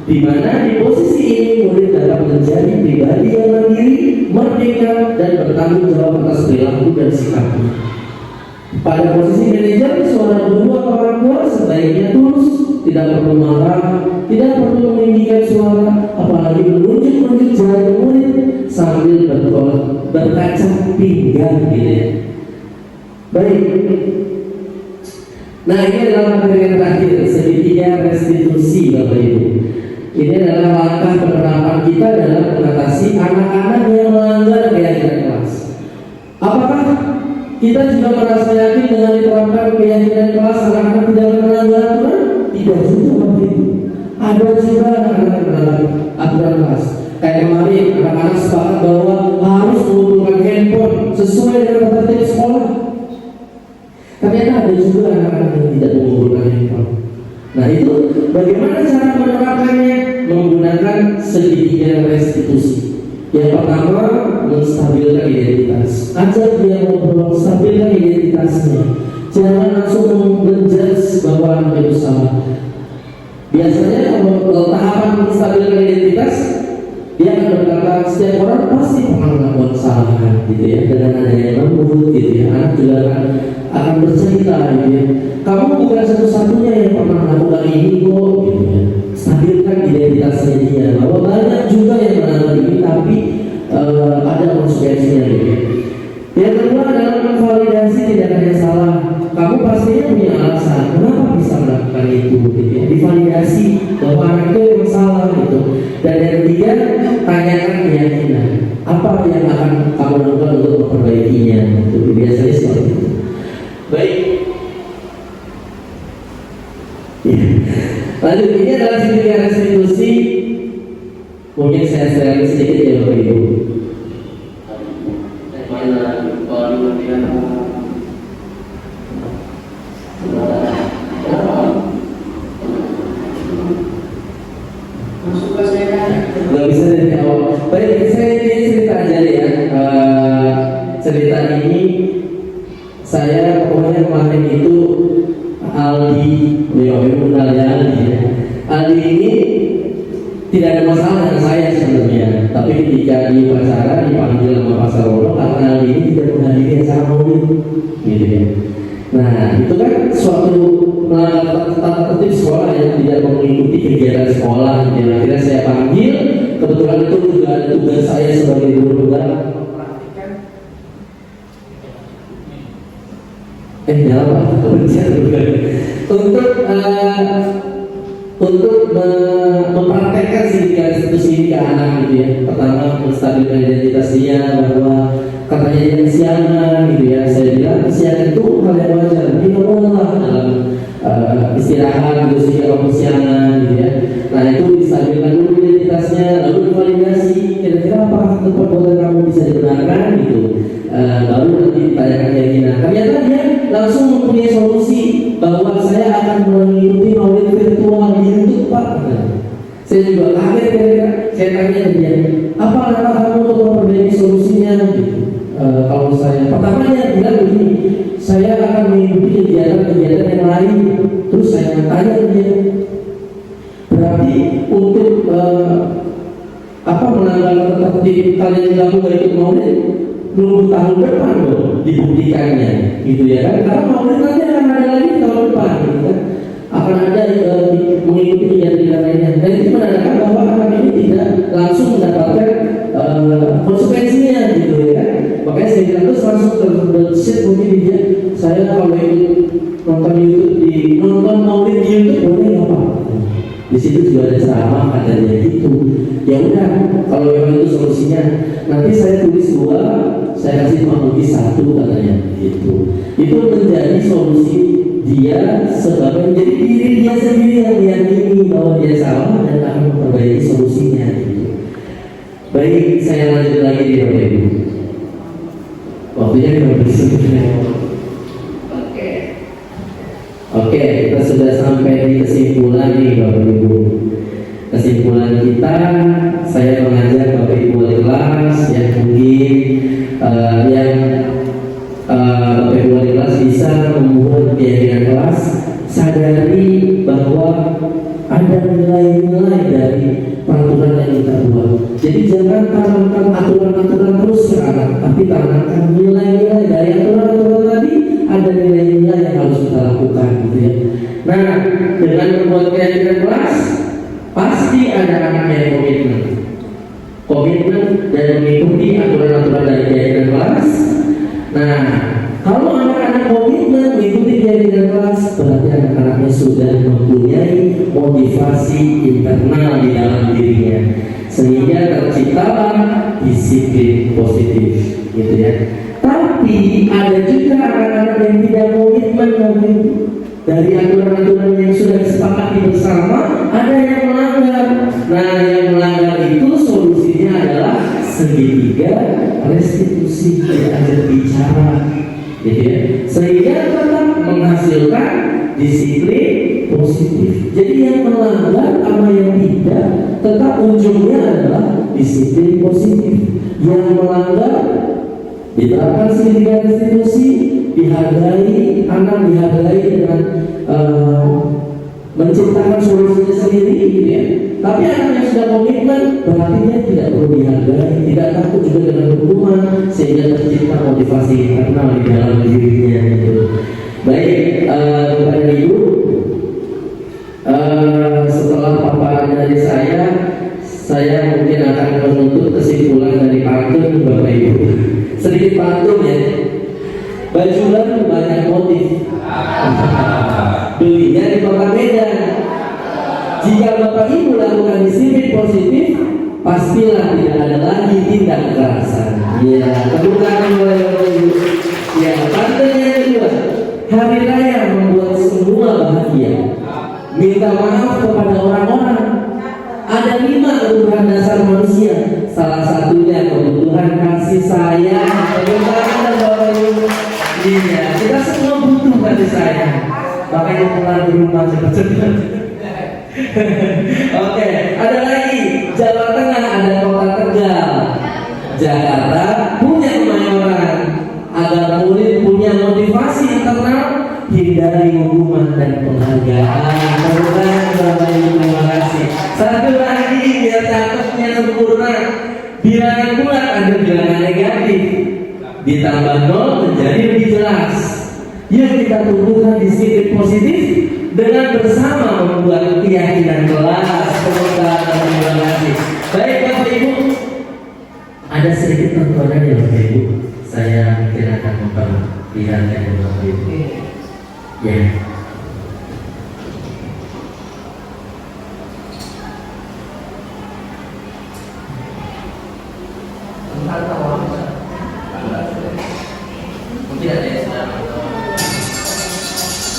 Speaker 1: di mana di posisi ini murid dapat menjadi pribadi yang mandiri, merdeka, dan bertanggung jawab atas perilaku dan sikapnya. Pada posisi manajer, seorang guru atau orang tua sebaiknya tulus, tidak perlu marah, tidak perlu meninggikan suara, apalagi menunjuk-nunjuk jari murid sambil berkaca pinggang gitu ya. Baik. Nah, ini adalah materi yang terakhir, segitiga restitusi Bapak Ibu. Ini adalah langkah penerapan kita dalam mengatasi anak-anak yang melanggar keyakinan kelas. Apakah kita juga merasa yakin dengan diterapkan keyakinan kelas anak-anak tidak melanggar aturan? Tidak juga Bapak Ibu. Ada juga anak-anak yang melanggar aturan kelas. Kayak kemarin anak-anak sepakat bahwa harus mengumpulkan handphone sesuai dengan tertib sekolah. Ternyata ada juga anak-anak yang tidak mengumpulkan handphone. Nah, itu bagaimana cara menerapkannya? Menggunakan segitiga restitusi. Yang pertama, menstabilkan identitas. Ajak dia ngobrol, stabilkan identitasnya. Jangan langsung menjudge bahwa anak itu salah. Biasanya kalau tahapan menstabilkan identitas, dia akan berkata setiap orang pasti pernah melakukan kesalahan gitu ya. Dengan adanya lembut gitu ya, anak juga akan bercerita gitu ya. Kamu bukan satu-satunya yang pernah melakukan ini kok gitu ya. Stabilkan identitasnya dia, bahwa banyak juga yang melakukan ini tapi ada konsekuensinya gitu ya. Yang kedua adalah memvalidasi tindakan yang salah. Kamu pastinya punya alasan kenapa bisa melakukan itu gitu ya. Divalidasi bahwa anak itu yang salah gitu. Dan yang ketiga, tanyakan keyakinan apa yang akan kamu lakukan untuk memperbaikinya. Itu biasanya seperti itu. Baik. Lanjut, ini adalah segitiga restitusi. Mungkin saya share sedikit ya Bapak Ibu. Gak bisa dari awal. Baik, saya ini cerita aja deh ya. Cerita ini saya pokoknya kemarin itu Aldi, beliau kenal ya Aldi ya. Aldi ini tidak ada masalah dengan saya sebenarnya, tapi ketika di upacara dipanggil sama Pak Sarono karena Aldi ini tidak menghadiri acara maulid, gitu ya. Nah, itu kan suatu melanggar tata tertib sekolah yang tidak mengikuti kegiatan sekolah. Yang akhirnya saya panggil, kebetulan itu juga ada tugas saya sebagai guru juga. Untuk mempraktekkan sindikat institusi ini ke anak gitu ya. Pertama menstabilkan identitas dia bahwa katanya dia kesiangan gitu ya. Saya bilang kesiangan itu hal yang wajar. Kita bolehlah dalam istirahat gitu sehingga kamu kesiangan gitu ya. Nah itu distabilkan dulu identitasnya, lalu divalidasi kira-kira apakah perbuatan kamu bisa dibenarkan gitu. Baru nanti ditanyakan keyakinan. Ternyata dia langsung mempunyai solusi bahwa saya akan mengikuti maulid virtual di YouTube Pak. Saya juga kaget kira-kira. Saya tanya ke dia, apa langkah kamu untuk memperbaiki solusinya? Gitu. Kalau saya pertama dia bilang begini, saya akan mengikuti kegiatan-kegiatan yang lain. Terus saya tanya ke dia, berarti untuk melanggar tertib kalian kamu gak ikut maulid? Nunggu tahun depan loh dibuktikannya, gitu ya kan? Karena maulid nanti akan ada lagi tahun depan, gitu kan? Akan ada mengikuti kegiatan lainnya. Dan itu menandakan bahwa anak ini tidak langsung mendapatkan konsekuensinya, gitu ya kan? Makanya saya bilang terus langsung terbesit mungkin dia, saya kalau ikut nonton YouTube nonton maulid di YouTube boleh nggak Pak? Di situ juga ada ceramah katanya gitu. Ya udah, kalau memang itu solusinya, nanti saya tulis 2, saya kasih Mahmudi 1 katanya gitu. Itu menjadi solusi dia sebagai menjadi diri dia sendiri yang meyakini bahwa dia salah dan akan memperbaiki solusinya gitu. Baik, saya lanjut lagi di Bapak Ibu. Waktunya habis sebenarnya. Oke, kita sudah sampai di kesimpulan nih Bapak Ibu. Kesimpulan kita, saya mengajak Bapak Ibu wali kelas yang mungkin Bapak Ibu wali kelas bisa membuat keyakinan kelas, sadari bahwa ada nilai-nilai dari peraturan yang kita buat. Jadi jangan tanamkan aturan-aturan terus ke anak, tapi tanamkan nilai-nilai dari aturan-aturan tadi. Ada nilai-nilai yang harus kita lakukan gitu ya. Nah, dengan membuat keyakinan kelas, pasti ada anak yang komitmen dan mengikuti aturan-aturan dari keyakinan kelas. Nah, kalau anak-anak komitmen mengikuti keyakinan kelas, berarti anak-anaknya sudah mempunyai motivasi internal di dalam dirinya, sehingga terciptalah disiplin positif, gitu ya. Tapi ada juga anak-anak yang tidak komitmen dari aturan-aturan yang sudah disepakati bersama, ada yang melanggar. Nah, yang melanggar itu solusinya adalah segitiga restitusi, ada bicara, gitu ya, sehingga tetap menghasilkan disiplin positif. Jadi yang melanggar sama yang tidak, tetap ujungnya adalah disiplin positif. Yang melanggar diterapkan segitiga restitusi, dihargai, anak dihargai dengan menciptakan solusinya sendiri, gitu ya. Tapi anak yang sudah komitmen berarti dia tidak perlu dihargai, tidak takut juga dengan hukuman, sehingga tercipta motivasi internal di dalam dirinya, gitu. Baik, Bapak dan Ibu, setelah paparan dari saya mungkin akan menuntut kesimpulan dari pantun Bapak Ibu. Sedikit pantun ya. Bajulan banyak motif, belinya di kota Medan. Jika Bapak Ibu lakukan disiplin positif, pastilah tidak ada lagi tindak kekerasan. Ya, tepuk tangan oleh Bapak Ibu. Ya, pantun yang kedua, hari raya membuat semua bahagia. Minta maaf kepada orang-orang. Ada 5 kebutuhan dasar manusia. Salah satunya kebutuhan kasih sayang. Kebutuhan Bapak Ibu. Iya, kita semua butuh kasih sayang. Makanya pulang di rumah cepat-cepat. Oke, ada lagi. Jawa Tengah ada kota Tegal. Jakarta punya Kemayoran. Agar murid punya motivasi internal, hindari hukuman dan penghargaan. Bapak Ibu, terima kasih. tambah 0 menjadi lebih jelas. Yuk kita tumbuhkan disiplin positif dengan bersama membuat keyakinan kelas. Terima kasih. Baik Bapak Ibu, ada sedikit tontonan ya Bapak Ibu. Saya mungkin akan memperlihatkan Bapak Ibu. Ya.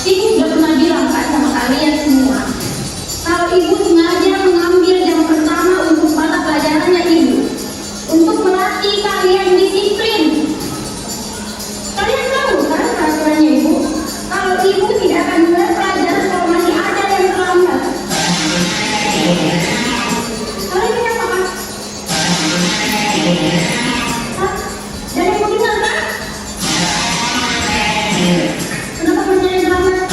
Speaker 9: Ibu sudah pernah bilang Pak sama kalian semua, kalau ibu sengaja mengambil yang pertama untuk mata pelajarannya ibu, untuk melatih kalian disiplin. Kalian tahu kan peraturannya ibu? Kalau ibu tidak akan mulai pelajaran kalau masih ada yang terlambat. Kalian punya apa? Hah? Jadi ibu benar kan? Kenapa kerjanya terlambat?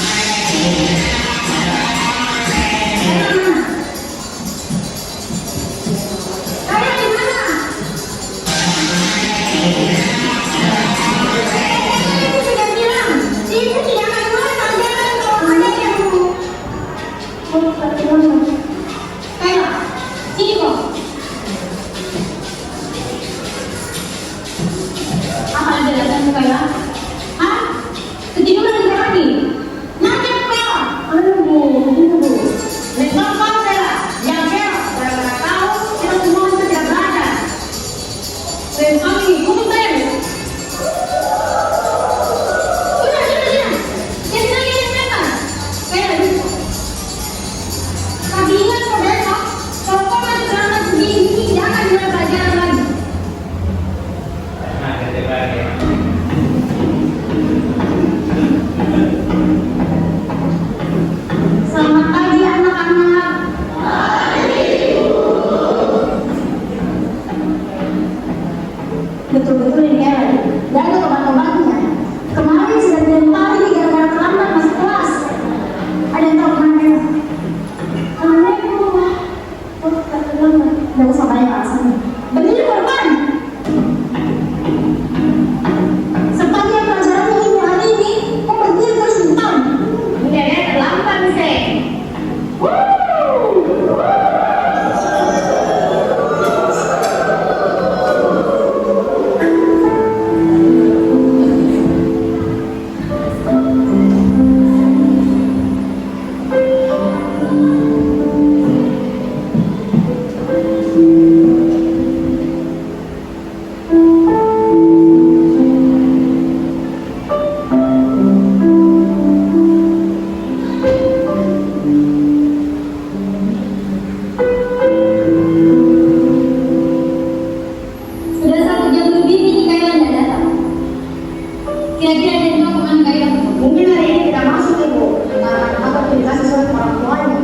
Speaker 9: Kalian di mana? Ibu sudah bilang, ibu tidak akan mulai pelajaran kalau ada yang Kaila, sini kok. Apa ada datang Kaila? Hah? Ketiduran lagi? Nanti Kaila. Aduh bu. Lekor kau Kaila. Yang Kaila, gara-gara tahu kita semua itu tidak berada. Kami kumpen. Sudah. Yang lagi yang datang. Kaila dulu. Tapi ingat kok besok, kalau kau masih terlambat begini, tidak akan mulai pelajaran lagi. Selamat pagi anak-anak. Betul-betul ini ya, dan ada obat-obatnya. Kemarin sudah dilempari gara-gara terlambat masuk kelas. Ada yang tahu kemana? Kemana itu? Oh, terlambat. Nggak usah banyak alasannya. Berdiri korban. Sepanjang pelajarannya ibu hari ini, kok berdiri terus bentar? Udah ya, terlambat sih. Sudah 1 jam lebih ini Kaila tidak datang. Kira-kira ada yang tahu kemana Kaila? Mungkin hari ini tidak masuk ibu, karena apa dikasih surat orang tuanya.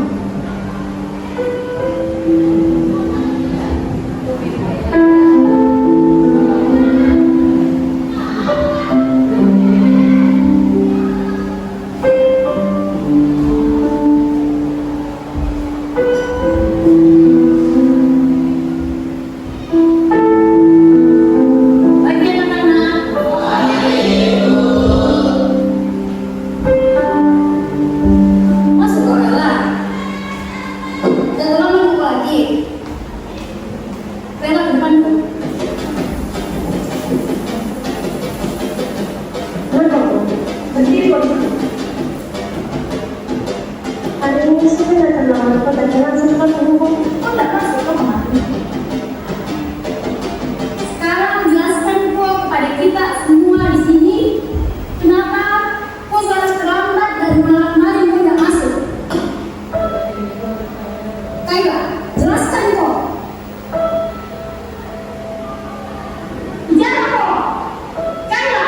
Speaker 9: Bagi anak-anak. Masuk kok Kaila. Dan ulang minggu lagi. Kaila ke depanku. Betul. Berdiri kok. Hari ini sudah terlambat pada jalan sempat berhubung. Kok tidak masuk kok kemana? Sekarang jelaskan kok kepada kita semua di sini, kenapa kok selalu terlambat dari malam kemarin kok tidak masuk? Kaila, jelaskan kok. Bicara kok. Kaila.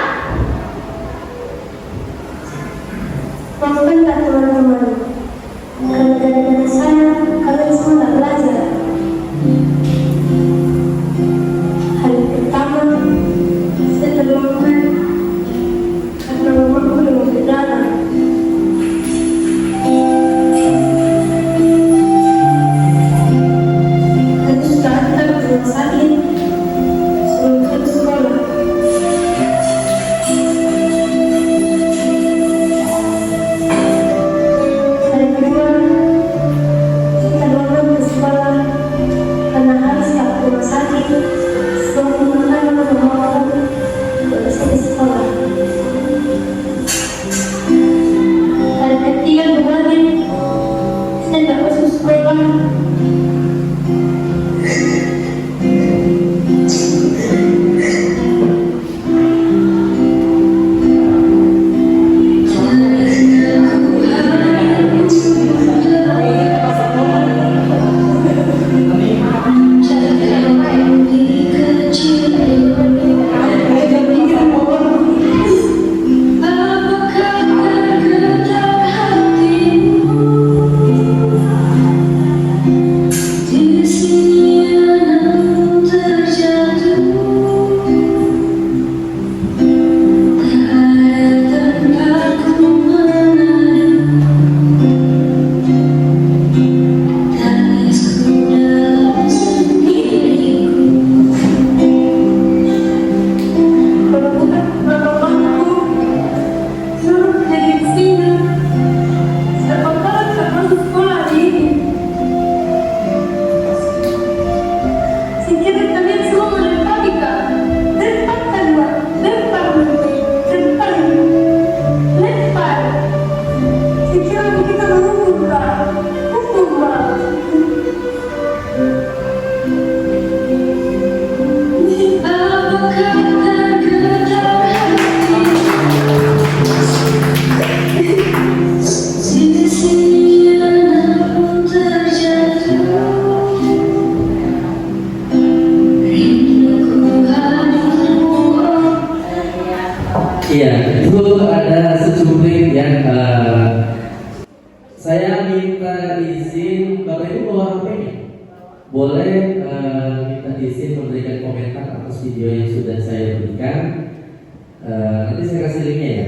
Speaker 9: Maafkan tak teman-teman. Gara-gara saya, kalian semua tak belajar. Hari pertama, saya terlambat karena mamaku belum datang. Hari sudah antar ke rumah sakit sebelum ke sekolah.
Speaker 1: ada secuplik ya. Saya minta izin Bapak Ibu bawa HP-nya. Boleh minta izin memberikan komentar atas video yang sudah saya berikan. Nanti saya kasih linknya ya.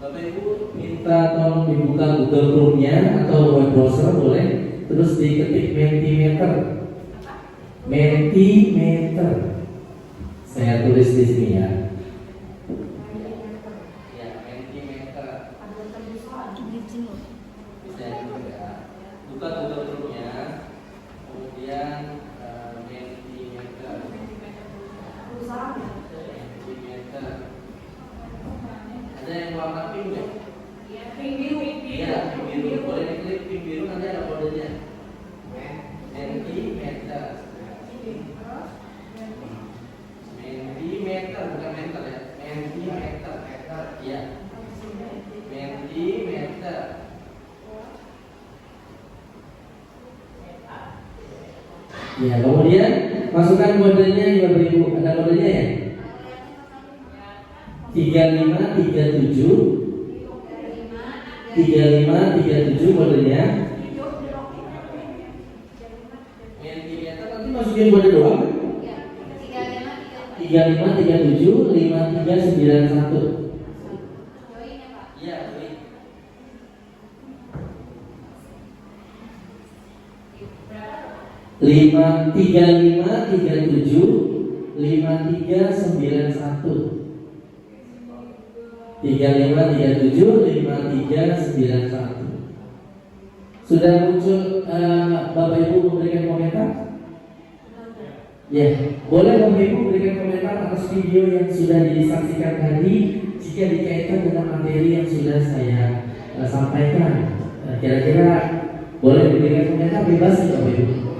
Speaker 1: Bapak Ibu minta tolong dibuka Google Chrome-nya atau web browser boleh, terus diketik Mentimeter. Mentimeter. Saya tulis di sini ya. Ya, Mentimeter. Bisa juga. Buka Google Chrome-nya, kemudian Mentimeter. Mentimeter. Ada yang warna pink ya? Iya, pink biru. Iya, pink biru. Boleh diklik pink biru, nanti ada kodenya. Mentimeter. Mentimeter, bukan meter ya. Mentimeter. Iya. Mentimeter. Ya, kemudian masukkan kodenya 5.000. Ada kodenya ya? 3537 kodenya. Mentimeter nanti masukin kode doang. 3537 5391. Iya, baik. 3537 5391. 3537 5391. Sudah muncul Bapak Ibu memberikan komentar? Ya, boleh Bapak Ibu memberikan komentar atas video yang sudah disaksikan tadi jika dikaitkan dengan materi yang sudah saya sampaikan. Kira-kira boleh diberikan komentar, bebas ya Bapak Ibu.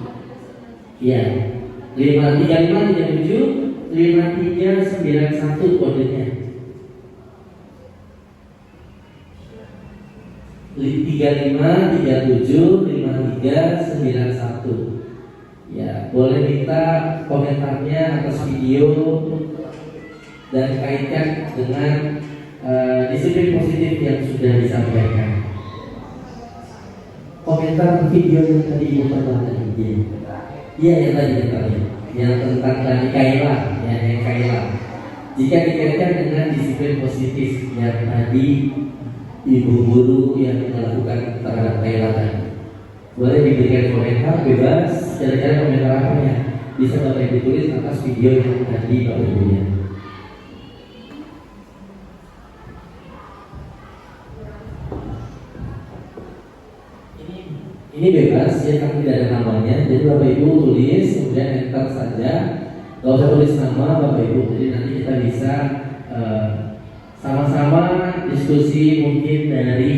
Speaker 1: Ya, 3537 5391 kodenya. 3537 5391. Ya, boleh minta komentarnya atas video dan kaitkan dengan disiplin positif yang sudah disampaikan. Komentar video yang tadi Ibu pernah tadi. Iya, yang tadi yang tentang tadi Kaila, ya, yang Kaila. Jika dikaitkan dengan disiplin positif yang tadi Ibu guru yang melakukan terhadap Kaila tadi, boleh diberikan komentar bebas. Kira-kira komentar apa ya? Bisa Bapak Ibu tulis atas video yang tadi Bapak Ibu ya. Ini bebas ya, kami tidak ada namanya. Jadi Bapak Ibu tulis kemudian enter saja. Gak usah tulis nama Bapak Ibu. Jadi nanti kita bisa sama-sama diskusi mungkin dari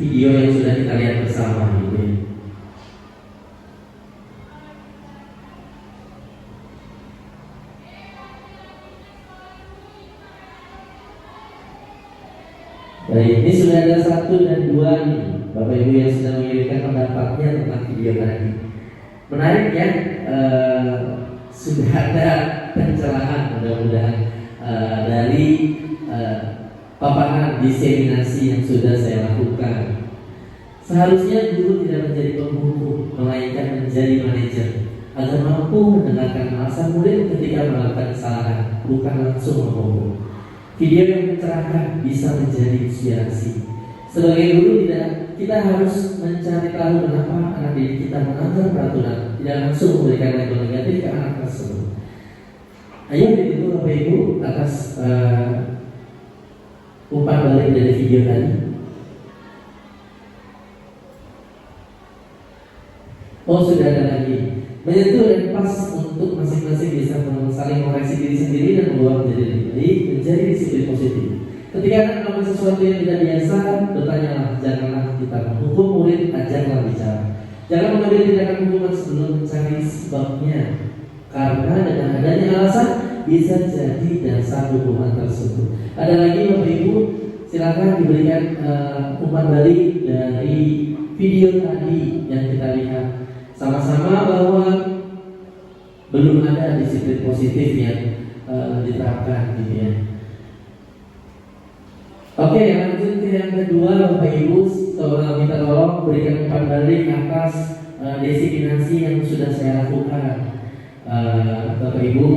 Speaker 1: video yang sudah kita lihat bersama gitu ya. Baik, ini sudah ada 1 dan 2 nih Bapak Ibu yang sudah mengirimkan pendapatnya tentang video tadi. Menarik ya, sudah ada pencerahan mudah-mudahan dari paparan diseminasi yang sudah saya lakukan. Seharusnya guru tidak menjadi pembuku, melainkan menjadi manajer agar mampu mendengarkan alasan murid ketika melakukan kesalahan, bukan langsung menghukum. Video yang mencerahkan bisa menjadi inspirasi. Sebagai guru kita harus mencari tahu kenapa anak didik kita melanggar peraturan, tidak langsung memberikan label negatif ke anak tersebut. Ayo ditunggu Bapak Ibu atas umpan balik dari video tadi. Oh, sudah ada lagi. Menyentuh dan pas untuk masing-masing bisa saling mengoreksi diri sendiri dan membawa menjadi lebih baik, menjadi disiplin positif. Ketika anak melakukan sesuatu yang tidak biasa, bertanyalah, janganlah kita menghukum murid, ajarlah bicara. Jangan mengambil tindakan hukuman sebelum mencari sebabnya, karena dengan adanya alasan bisa jadi dasar hukuman tersebut. Ada lagi Bapak Ibu, silakan diberikan umpan balik dari video tadi yang kita lihat. Sama-sama bahwa belum ada disiplin positif yang diterapkan gitu ya. Oke, lanjut ke yang kedua Bapak Ibu, minta tolong berikan umpan balik atas disiplинasi yang sudah saya lakukan. Bapak Ibu,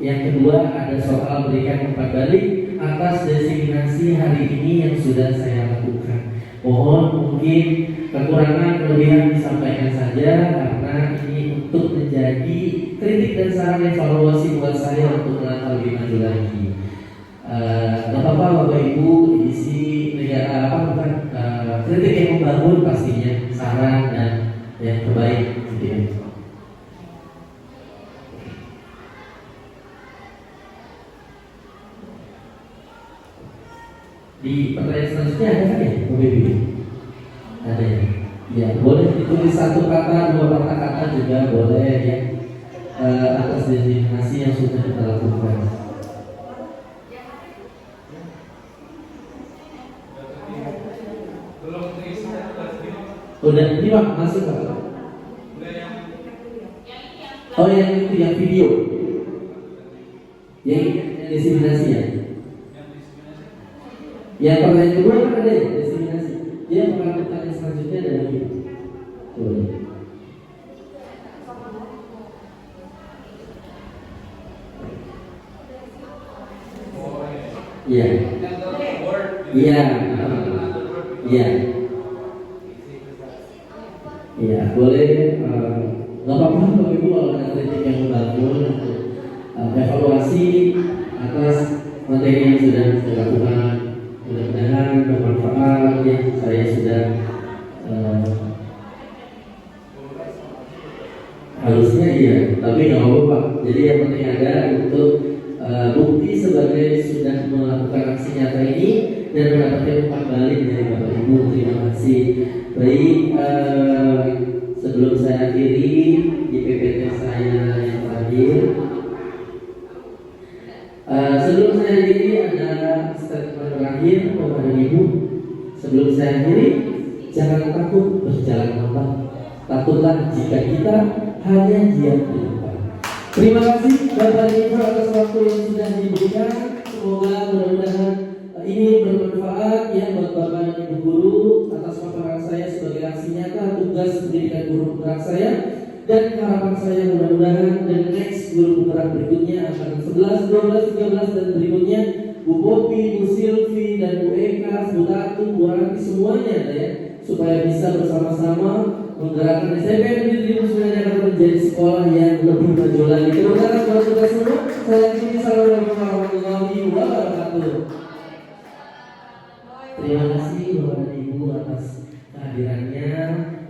Speaker 1: yang kedua ada soal berikan umpan balik atas disiplинasi hari ini yang sudah saya lakukan. Mohon mungkin kekurangan kelebihan disampaikan saja karena ini untuk menjadi kritik dan saran evaluasi buat saya untuk melangkah lebih maju lagi. Gak apa-apa Bapak Ibu, isi kritik yang membangun pastinya, saran dan yang terbaik gitu ya. Di pertanyaan selanjutnya ada kan ya Bapak Ibu? Ada ya? Ya, boleh ditulis satu kata, dua kata-kata juga boleh ya, atas designasi yang sudah kita lakukan. Udah, ini Pak, masuk Pak. Oh yang itu, yang video, yang designasi ya. Yang pertanyaan kedua kan ada ya, designasi. Dia akan pertanyaan selanjutnya ada lagi. Boleh. Iya. Iya. Iya. Iya, boleh. Nggak apa-apa Bapak Ibu kalau ada kritik yang membangun untuk evaluasi atas materi yang sudah saya lakukan. Mudah-mudahan bermanfaat ya. Saya sudah harusnya iya, tapi nggak apa-apa Pak. Jadi yang penting ada untuk bukti sebagai sudah melakukan aksi nyata ini dan mendapatkan umpan balik dari Bapak Ibu. Terima kasih. Baik, sebelum saya akhiri di PPT saya yang terakhir, sebelum saya akhiri ada statement terakhir kepada Ibu. Sebelum saya akhiri, jangan takut berjalan lambat. Takutlah jika kita hanya diam di depan. Terima kasih Bapak Ibu atas waktu yang sudah diberikan. Semoga mudah-mudahan ini bermanfaat ya buat Bapak dan Ibu guru atas paparan saya sebagai aksi nyata tugas pendidikan guru penggerak saya, dan harapan saya mudah-mudahan dan next guru penggerak berikutnya akan 11, 12, 13 dan berikutnya Bu Popi, Bu Silvi dan Bu Eka, Bu Tatu, Bu Ranti semuanya ya, supaya bisa bersama-sama menggerakkan SMP Negeri 79 akan menjadi sekolah yang lebih maju lagi. Terima kasih buat kita semua. Saya akhiri, assalamualaikum warahmatullahi wabarakatuh. Terima kasih Bapak dan Ibu atas kehadirannya.